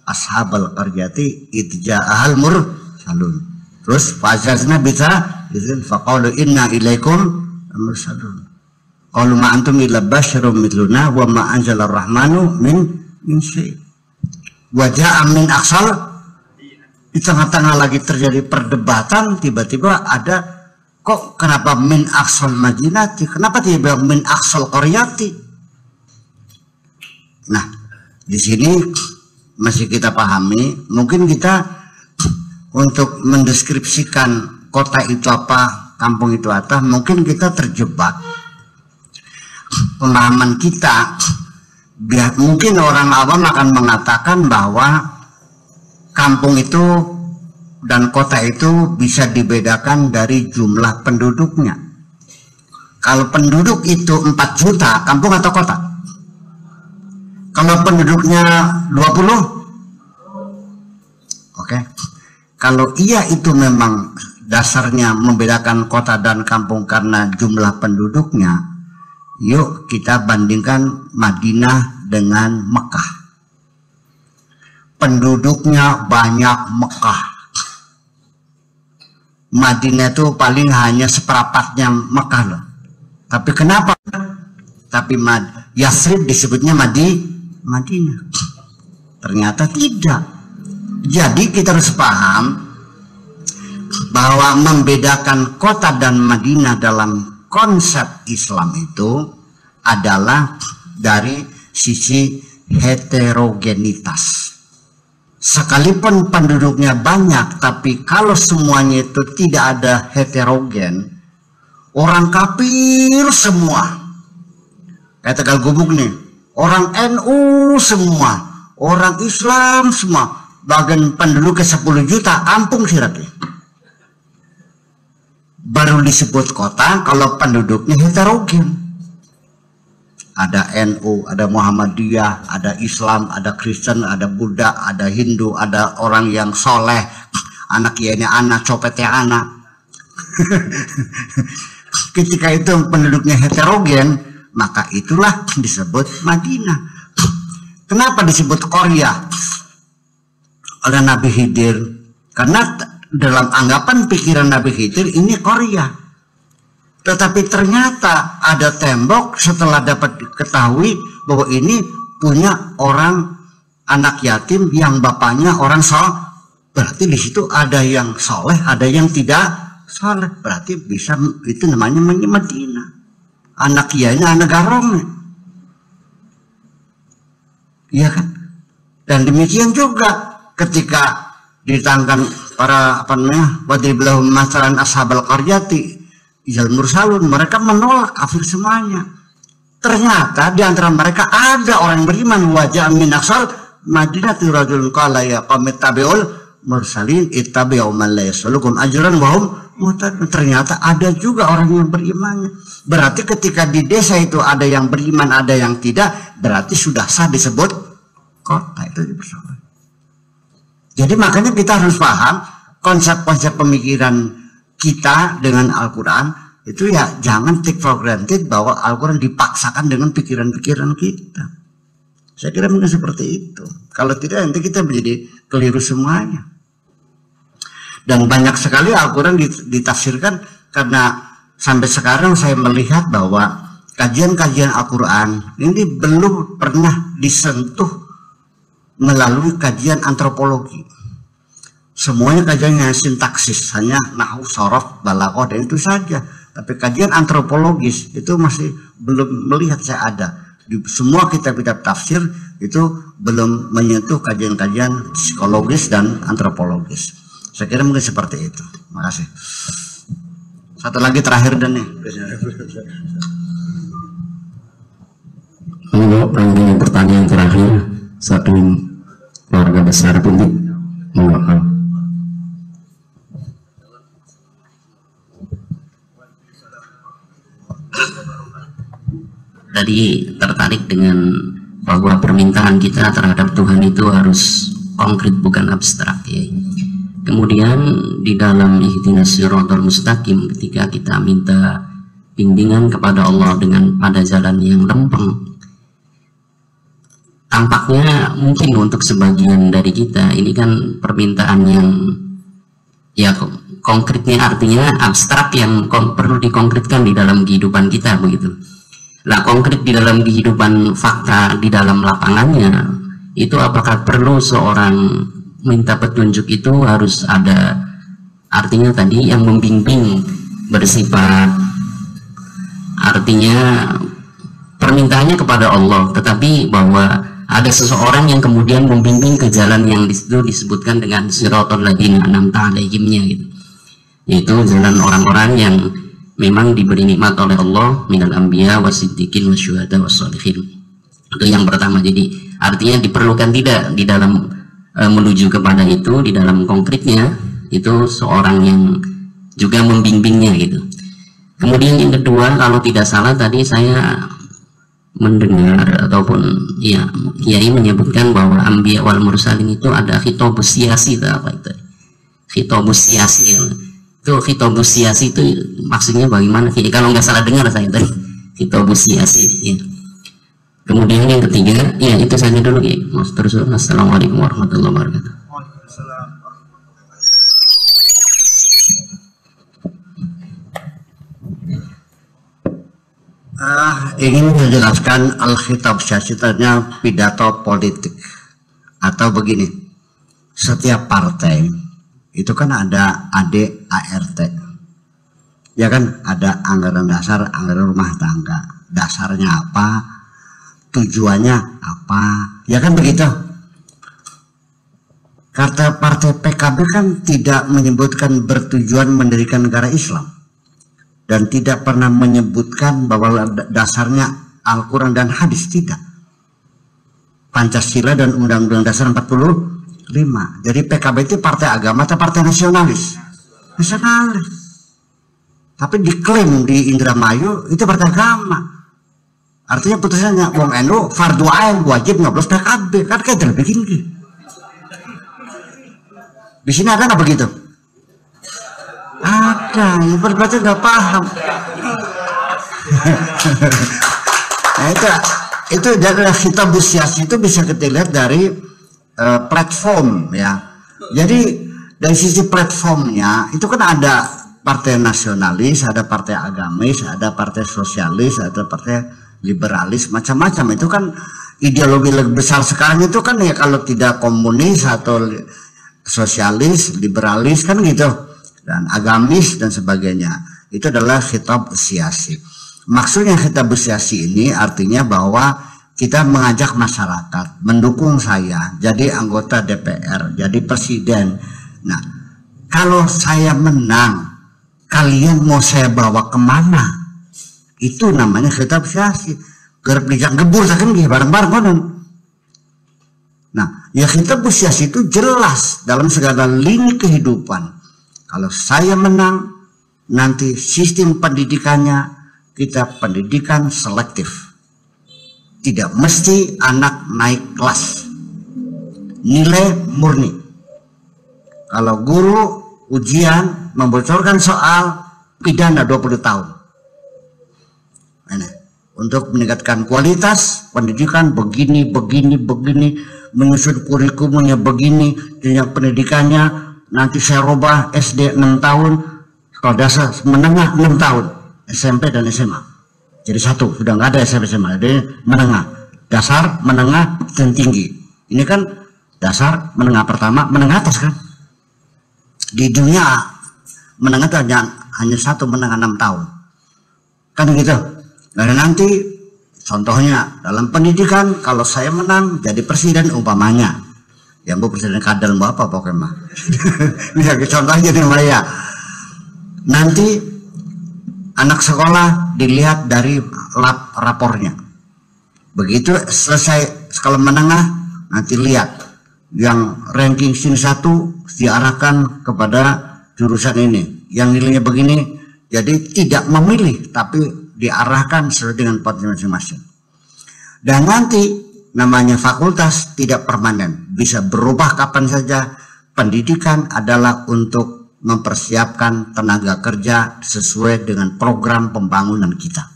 ashabal qaryati idja'ahal mursalun. Terus fazazna bisa izin faqalu inna ilaikum mursalun. Qalu ma antum illa basyarum mithluna wa ma anzalar rahmanu min syai'. Wa ja'a min aqsal, di tengah-tengah lagi terjadi perdebatan, tiba-tiba ada, kok kenapa min aqsal madinati, kenapa tidak bilang min aqsal qaryati? Nah, di sini masih kita pahami, mungkin kita untuk mendeskripsikan kota itu apa, kampung itu apa, mungkin kita terjebak pemahaman kita. Mungkin orang awam akan mengatakan bahwa kampung itu dan kota itu bisa dibedakan dari jumlah penduduknya. Kalau penduduk itu 4 juta, kampung atau kota? Kalau penduduknya 20, oke. Kalau iya itu memang dasarnya membedakan kota dan kampung karena jumlah penduduknya, yuk kita bandingkan Madinah dengan Mekah. Penduduknya banyak Mekah. Madinah itu paling hanya seperempatnya Mekah loh. Tapi kenapa? Tapi Yasrib disebutnya Madinah. Ternyata tidak. Jadi kita harus paham bahwa membedakan kota dan Madinah dalam konsep Islam itu adalah dari sisi heterogenitas. Sekalipun penduduknya banyak, tapi kalau semuanya itu tidak ada heterogen, orang kafir semua, kayak Tegal Gubuk nih, orang NU semua, orang Islam semua, bagian penduduknya 10 juta, kampung Siratnya. Baru disebut kota kalau penduduknya heterogen. Ada NU, ada Muhammadiyah, ada Islam, ada Kristen, ada Buddha, ada Hindu, ada orang yang soleh, anak kiainya anak, copetnya anak. Ketika itu penduduknya heterogen, maka itulah disebut Madinah. Kenapa disebut Korea oleh Nabi Khidir? Karena dalam anggapan pikiran Nabi Khidir ini Korea. Tetapi ternyata ada tembok setelah dapat diketahui bahwa ini punya orang anak yatim yang bapaknya orang soleh. Berarti di situ ada yang soleh, ada yang tidak soleh. Berarti bisa itu namanya Madinah. Anak kiainya anak garong. Iya kan? Dan demikian juga ketika ditangkan para wadriblahum masalan ashabal qaryati izal mursalun, mereka menolak kafir semuanya. Ternyata di antara mereka ada orang beriman. Wajah min aqsal madinati rajulun qala ya qawmi tabi'ul mursalin ittabi'u man la yasalukum ajran wa hum muhtadun. Ternyata ada juga orang yang beriman. Berarti ketika di desa itu ada yang beriman, ada yang tidak, berarti sudah sah disebut kota itu bersama. Jadi makanya kita harus paham konsep-konsep pemikiran kita dengan Al-Quran itu, ya jangan take for granted bahwa Al-Quran dipaksakan dengan pikiran-pikiran kita. Saya kira mungkin seperti itu. Kalau tidak nanti kita menjadi keliru semuanya. Dan banyak sekali Al-Quran ditafsirkan, karena sampai sekarang saya melihat bahwa kajian-kajian Al-Quran ini belum pernah disentuh melalui kajian antropologi. Semuanya kajiannya sintaksis, hanya nahwu, sorof, balaghah, dan itu saja. Tapi kajian antropologis itu masih belum melihat saya ada. Di semua kitab-kitab tafsir itu belum menyentuh kajian-kajian psikologis dan antropologis. Saya kira mungkin seperti itu. Terima kasih. Satu lagi terakhir dan nih. Ini pertanyaan terakhir, satu keluarga besar pun mengapa. tadi tertarik dengan bahwa permintaan kita terhadap Tuhan itu harus konkret, bukan abstrak ya. Kemudian di dalam ihdinas siratal mustaqim, ketika kita minta bimbingan kepada Allah dengan pada jalan yang lempeng, tampaknya mungkin untuk sebagian dari kita ini kan permintaan yang ya konkretnya, artinya abstrak yang perlu dikonkretkan di dalam kehidupan kita begitu. Nah, konkret di dalam kehidupan fakta di dalam lapangannya itu apakah perlu seorang minta petunjuk itu harus ada, artinya tadi yang membimbing bersifat, artinya permintaannya kepada Allah, tetapi bahwa ada seseorang yang kemudian membimbing ke jalan yang disitu disebutkan dengan siratal ladzina an'amta alaihimnya gitu, yaitu jalan orang-orang yang memang diberi nikmat oleh Allah minal anbiya wasiddiqin wasyuhada wassalihin. Itu yang pertama. Jadi artinya diperlukan tidak di dalam menuju kepada itu, di dalam konkretnya itu seorang yang juga membimbingnya gitu. Kemudian yang kedua, kalau tidak salah tadi saya mendengar ataupun ya Kiai menyebutkan bahwa anbiya wal mursalin itu ada khitabus siyasi, apa itu khitabus siyasi ya. Itu khitabus siyasi itu maksudnya bagaimana? Kalau nggak salah dengar saya tadi khitabus siyasi ya. Kemudian yang ketiga, ya itu saja dulu ya. Terus assalamualaikum warahmatullahi wabarakatuh. Ingin menjelaskan al-khitab syasitanya pidato politik, atau begini, setiap partai itu kan ada ADART ya kan, ada anggaran dasar, anggaran rumah tangga, dasarnya apa, tujuannya apa, ya kan begitu. Kata partai PKB kan tidak menyebutkan bertujuan mendirikan negara Islam, dan tidak pernah menyebutkan bahwa dasarnya Al-Quran dan hadis, tidak. Pancasila dan Undang-Undang Dasar 45. Jadi PKB itu partai agama atau partai nasionalis? Nasionalis. Tapi diklaim di Indramayu itu partai agama. Artinya putusannya wong NU fardu ain wajib nyoblos PKB, kan kayak terbikin gitu. Di sini ada nggak begitu? Ada, ya berarti nggak paham. Nah itu dari khitabus siyasi itu bisa kita lihat dari platform ya. Jadi dari sisi platformnya itu kan ada partai nasionalis, ada partai agamis, ada partai sosialis, ada partai liberalis, macam-macam. Itu kan ideologi lebih besar sekarang itu kan ya, kalau tidak komunis atau sosialis, liberalis kan gitu, dan agamis dan sebagainya. Itu adalah khitab siyasi. Maksudnya khitab siyasi ini artinya bahwa kita mengajak masyarakat mendukung saya jadi anggota DPR, jadi presiden. Nah, kalau saya menang, kalian mau saya bawa kemana? Itu namanya khitab siyasi. Gerep dijak gebur saking bareng-bareng konon. Nah, ya khitab siyasi itu jelas dalam segala lini kehidupan. Kalau saya menang, nanti sistem pendidikannya kita pendidikan selektif. Tidak mesti anak naik kelas. Nilai murni. Kalau guru ujian membocorkan soal, pidana 20 tahun. Nah, untuk meningkatkan kualitas pendidikan begini, menyusun kurikulumnya begini, jenjang pendidikannya nanti saya rubah SD 6 tahun, sekolah dasar menengah 6 tahun, SMP dan SMA. Jadi satu, sudah nggak ada SMP SMA, jadi menengah, dasar, menengah, dan tinggi. Ini kan dasar, menengah pertama, menengah atas kan. Di dunia menengah itu hanya satu, menengah 6 tahun. Kan gitu. Dan nanti contohnya dalam pendidikan, kalau saya menang jadi presiden umpamanya, ya bu presiden kadal mau apa pokoknya mah. Bisa contohnya jadi Maria. Nanti anak sekolah dilihat dari rapornya. Begitu selesai sekolah menengah, nanti lihat yang ranking sini 1 diarahkan kepada jurusan ini, yang nilainya begini. Jadi tidak memilih, tapi diarahkan sesuai dengan potensi masing-masing. Dan nanti namanya fakultas tidak permanen, bisa berubah kapan saja. Pendidikan adalah untuk mempersiapkan tenaga kerja sesuai dengan program pembangunan kita.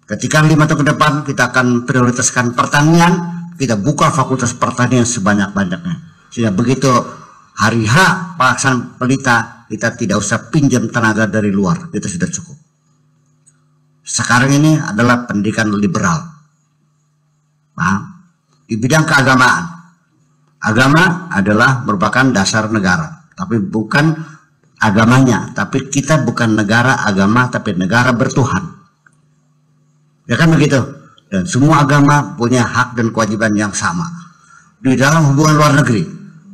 Ketika 5 tahun ke depan kita akan prioritaskan pertanian, kita buka fakultas pertanian sebanyak-banyaknya. Sehingga begitu hari H pelaksanaan pelita, kita tidak usah pinjam tenaga dari luar, kita sudah cukup. Sekarang ini adalah pendidikan liberal. Paham? Di bidang keagamaan, agama adalah merupakan dasar negara, tapi bukan agamanya, tapi kita bukan negara agama, tapi negara bertuhan, ya kan begitu. Dan semua agama punya hak dan kewajiban yang sama. Di dalam hubungan luar negeri,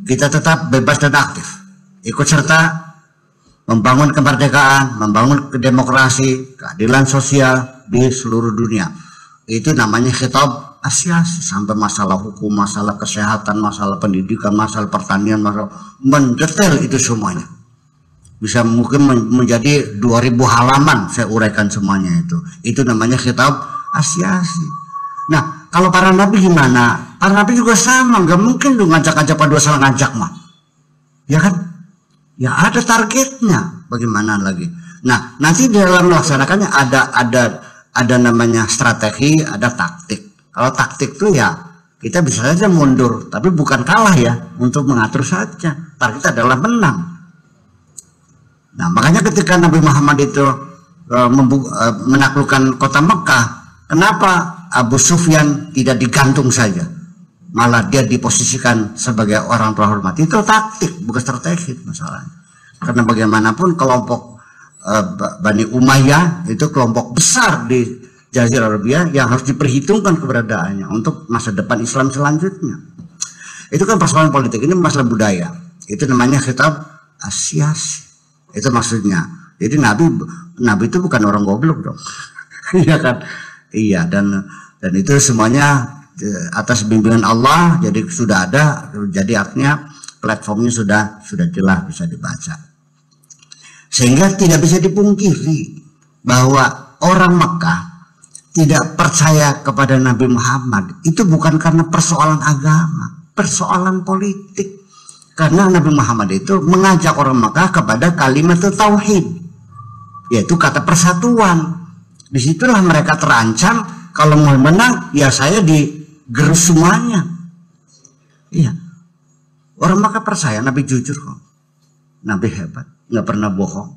kita tetap bebas dan aktif, ikut serta membangun kemerdekaan, membangun demokrasi, keadilan sosial di seluruh dunia. Itu namanya khitab asyasi, sampai masalah hukum, masalah kesehatan, masalah pendidikan, masalah pertanian, masalah mendetail itu semuanya. Bisa mungkin menjadi 2000 halaman saya uraikan semuanya itu. Itu namanya khitab asyasi. Nah, kalau para nabi gimana? Para nabi juga sama, nggak mungkin lu ngajak-ngajak pada salah ngajak mah. Ya kan? Ya ada targetnya, bagaimana lagi. Nah, nanti dalam melaksanakannya ada namanya strategi, ada taktik. Kalau taktik tuh ya kita bisa saja mundur, tapi bukan kalah ya, untuk mengatur saja. Target adalah menang. Nah, makanya ketika Nabi Muhammad itu menaklukkan kota Mekah, kenapa Abu Sufyan tidak digantung saja, malah dia diposisikan sebagai orang terhormat? Itu taktik, bukan strategi masalahnya. Karena bagaimanapun kelompok Bani Umayyah itu kelompok besar di Jazirah Arabia yang harus diperhitungkan keberadaannya untuk masa depan Islam selanjutnya. Itu kan persoalan politik, ini masalah budaya. Itu namanya khitab asyasi. Itu maksudnya. Jadi Nabi itu bukan orang goblok dong. Iya kan? Iya, dan itu semuanya atas bimbingan Allah, jadi sudah ada, jadi artinya platformnya sudah jelas bisa dibaca. Sehingga tidak bisa dipungkiri bahwa orang Mekah tidak percaya kepada Nabi Muhammad itu bukan karena persoalan agama, persoalan politik. Karena Nabi Muhammad itu mengajak orang Mekah kepada kalimat tauhid, yaitu kata persatuan. Disitulah mereka terancam, kalau mau menang ya saya digerus semuanya. Iya, orang Mekah percaya Nabi jujur kok, Nabi hebat, nggak pernah bohong,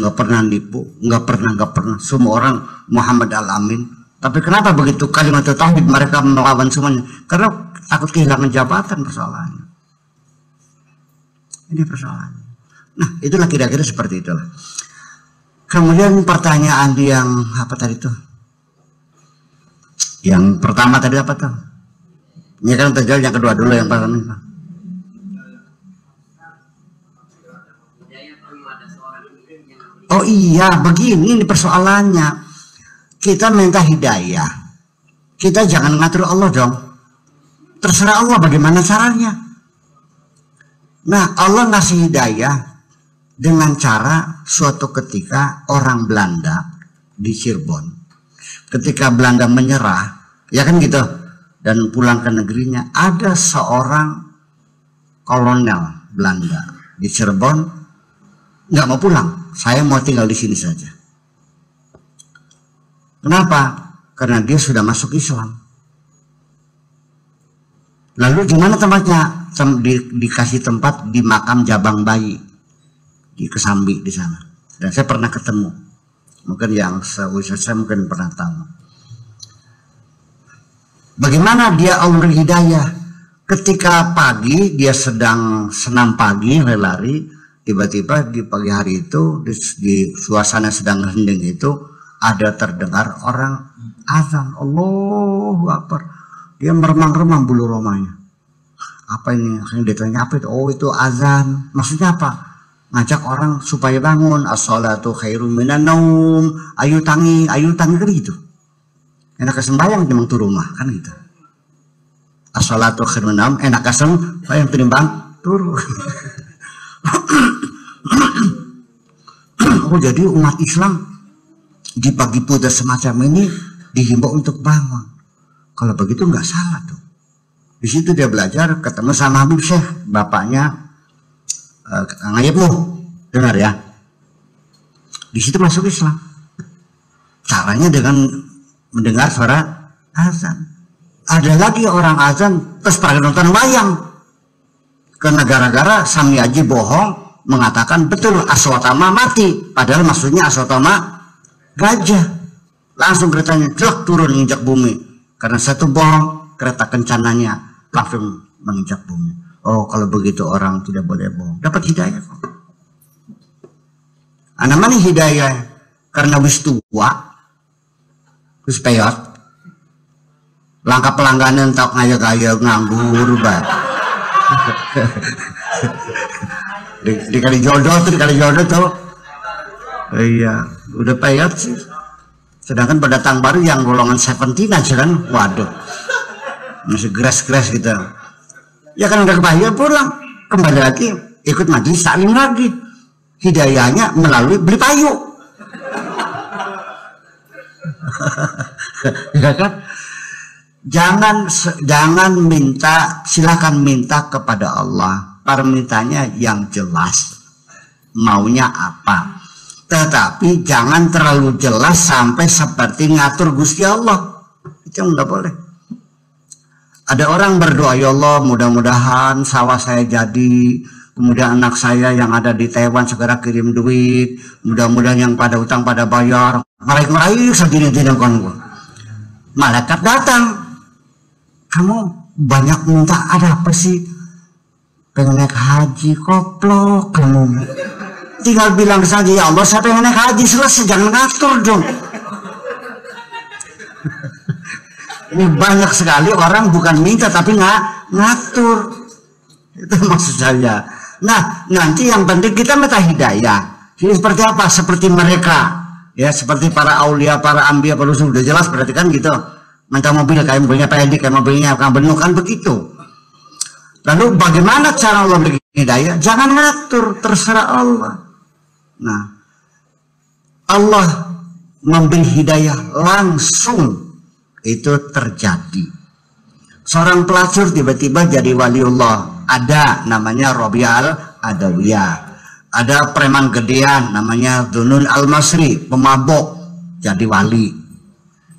nggak pernah nipu, nggak pernah. Semua orang Muhammad al-Amin. Tapi kenapa begitu kalimat tauhid mereka melawan semuanya? Karena takut kehilangan jabatan, persoalannya. Ini persoalannya. Nah, itulah kira-kira seperti itulah. Kemudian pertanyaan yang apa tadi tuh? Yang pertama tadi apa tuh? Ini kan terjawab, yang kedua dulu, yang pertama. Oh iya, begini ini persoalannya. Kita minta hidayah, kita jangan ngatur Allah dong. Terserah Allah bagaimana caranya. Nah, Allah ngasih hidayah dengan cara suatu ketika orang Belanda di Cirebon, ketika Belanda menyerah, ya kan gitu, dan pulang ke negerinya, ada seorang kolonel Belanda di Cirebon nggak mau pulang, saya mau tinggal di sini saja. Kenapa? Karena dia sudah masuk Islam. Lalu di mana tempatnya? Dikasih tempat di makam Jabang Bayi di Kesambi di sana. Dan saya pernah ketemu. Mungkin yang seusia saya mungkin pernah tahu. Bagaimana dia Allah hidayah? Ketika pagi dia sedang senam pagi, lari, tiba-tiba di pagi hari itu di suasana sedang hening itu ada terdengar orang azan, Allahu Akbar. Dia meremang-remang bulu romanya. Apa ini? Akhirnya dia tanya, apa itu? Oh, itu azan. Maksudnya apa? Ngajak orang supaya bangun. As-sholatu khairum minan naum. Ayo tangi kan gitu. Enak sembahyang memang tuh rumah kan gitu. As-sholatu khairum minan naum. Enak sembahyang tinimbang turu. Oh, jadi umat Islam di pagi putih semacam ini dihimbau untuk bangun. kalau begitu nggak salah tuh. Di situ dia belajar, ketemu sama Habib Syekh, bapaknya Ngayibmu, dengar ya. Di situ masuk Islam. Caranya dengan mendengar suara azan. Ada lagi orang azan terus pada nonton wayang. Karena gara-gara Sami Aji bohong mengatakan betul Aswatama mati, padahal maksudnya Aswatama gajah. Langsung keretanya jelek turun injak bumi. Karena satu bohong, kereta kencananya langsung menginjak bumi. Oh, kalau begitu orang tidak boleh bohong. Dapat hidayah kok. Namanya hidayah karena wis tua, wis peyot. Langkah pelangganan tak ngaya-gaya nganggur bah. Dikali jodoh tuh. Iya, udah peyot sih. Sedangkan pendatang baru yang golongan 17 aja kan, waduh. Masih geras-geras gitu. Ya kan udah kebayar pulang, kembali lagi ikut majelis taklim lagi. Hidayahnya melalui beli payu. Ya kan? Jangan minta, silakan minta kepada Allah. Permintaannya yang jelas. Maunya apa? Tetapi jangan terlalu jelas sampai seperti ngatur Gusti Allah. Itu nggak boleh. Ada orang berdoa, ya Allah mudah-mudahan sawah saya jadi, kemudian anak saya yang ada di Taiwan segera kirim duit, mudah-mudahan yang pada utang pada bayar. Meraih sedini-dini kan gua. Malaikat datang, kamu banyak minta, ada apa sih? Pengen naik haji, koplok kamu. Tinggal bilang saja, ya Allah saya pengen naik haji, selesai, jangan ngatur dong. Ini banyak sekali orang bukan minta tapi ngatur. Itu maksud saya. Nah, nanti yang penting kita minta hidayah. Ini seperti apa? Seperti mereka. Ya, seperti para aulia, para ambia, para rasul, sudah jelas berarti kan gitu. Minta mobil, kayak mobilnya Pak kayak mobilnya Kang Benu kan begitu. Lalu bagaimana cara Allah beri hidayah? Jangan ngatur, terserah Allah. Nah, Allah memberi hidayah langsung. Itu terjadi. Seorang pelacur tiba-tiba jadi waliullah. Ada namanya Robial Adawiyah. Ada preman gedean namanya Dunun Al-Masri, pemabok, jadi wali.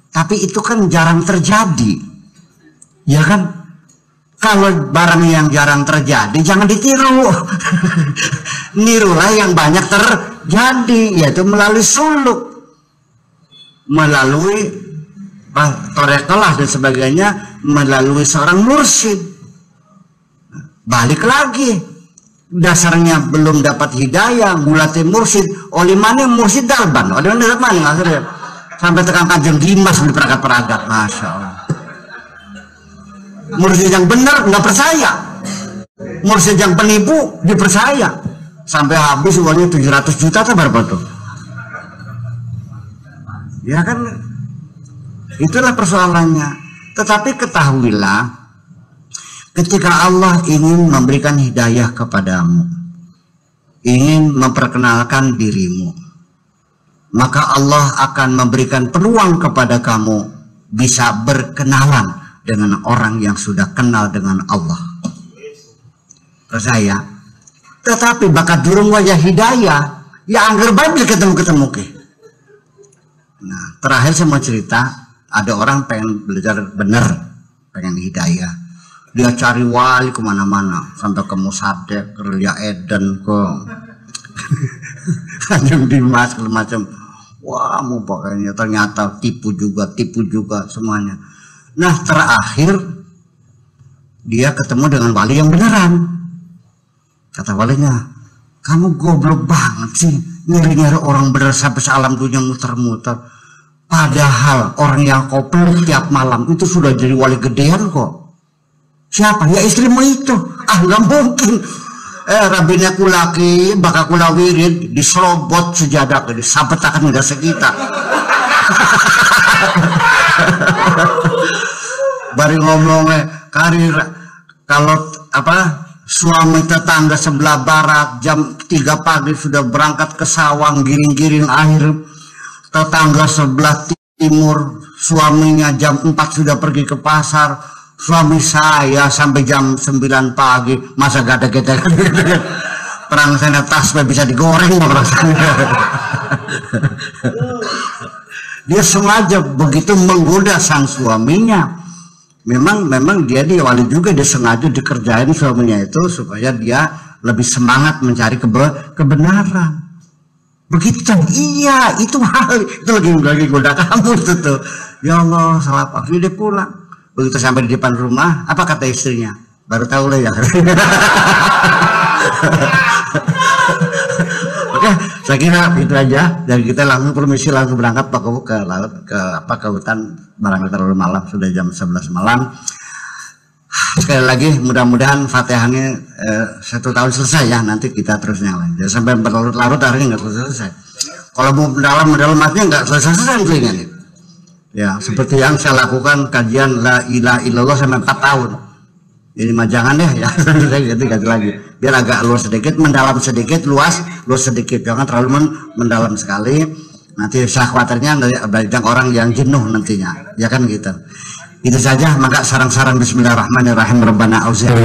Tapi itu kan jarang terjadi. Ya kan? Kalau barang yang jarang terjadi jangan ditiru. Nirulah yang banyak terjadi, yaitu melalui suluk, melalui torekolah dan sebagainya, melalui seorang mursyid. Balik lagi, dasarnya belum dapat hidayah, mulai mursyid, oleh mana mursyid dalban, ada yang mana akhirnya sampai tekan Kanjeng Dimas di perangkat-perangkat, masya Allah. Mursyid yang benar nggak percaya, mursyid yang penipu dipercaya, sampai habis uangnya 700 juta atau berapa tuh? Ya kan, itulah persoalannya. Tetapi ketahuilah, ketika Allah ingin memberikan hidayah kepadamu, ingin memperkenalkan dirimu, maka Allah akan memberikan peluang kepada kamu bisa berkenalan dengan orang yang sudah kenal dengan Allah. Percaya. Tetapi bakat durung wajah hidayah, ya anggar babil ketemu-ketemu ke. Nah, terakhir saya mau cerita, ada orang pengen belajar benar, pengen hidayah. Dia cari wali kemana-mana, sampai ke Musadek, ke Ria Eden, ke Kanjeng Dimas, segala macam. Wah, mau pokoknya ternyata tipu juga semuanya. Nah, terakhir dia ketemu dengan wali yang beneran. Kata walinya, kamu goblok banget sih, nyari-nyari orang bener sampai sealam dunia muter-muter. Padahal orang yang kau peluk tiap malam itu sudah jadi wali gedean kok. Siapa? Ya istrimu itu. Ah, nggak mungkin. Rabbinya kulaki, bakal kula wirid, diserobot sejadah, disabetakan udah sekitar. Bari ngomongnya karir, kalau apa suami tetangga sebelah barat jam 3 pagi sudah berangkat ke sawang giring-giring air, tetangga sebelah timur, suaminya jam 4 sudah pergi ke pasar, suami saya sampai jam 9 pagi, masa gak ada kita perang sana tas bisa digoreng perang sana. Dia sengaja begitu menggoda sang suaminya. Memang dia diawali juga, dia sengaja dikerjain suaminya itu supaya dia lebih semangat mencari kebenaran. Begitu, iya itu hal itu lagi goda kamu itu tuh. Ya Allah, salah apa? Dia pulang. Begitu sampai di depan rumah, apa kata istrinya? Baru tahu lah ya. Oke, saya kira itu aja. Dan kita langsung permisi langsung berangkat ke laut, ke hutan, barangkali terlalu malam, sudah jam 11 malam. Sekali lagi mudah-mudahan Fatihahnya 1 tahun selesai ya, nanti kita terus yang lain. Jangan sampai berlarut-larut akhirnya nggak selesai. Kalau mau mendalam artinya nggak selesai tentunya. Ya seperti yang saya lakukan kajian la ilaha illallah sampai 4 tahun. Jadi mah jangan deh ya, ganti lagi. Biar agak luas sedikit, mendalam sedikit, luas sedikit. Jangan terlalu mendalam sekali. Nanti saya khawatirnya banyak orang yang jenuh nantinya. Ya kan gitu. Itu saja, maka sarang-sarang bismillahirrahmanirrahim. Rabbana auzi'na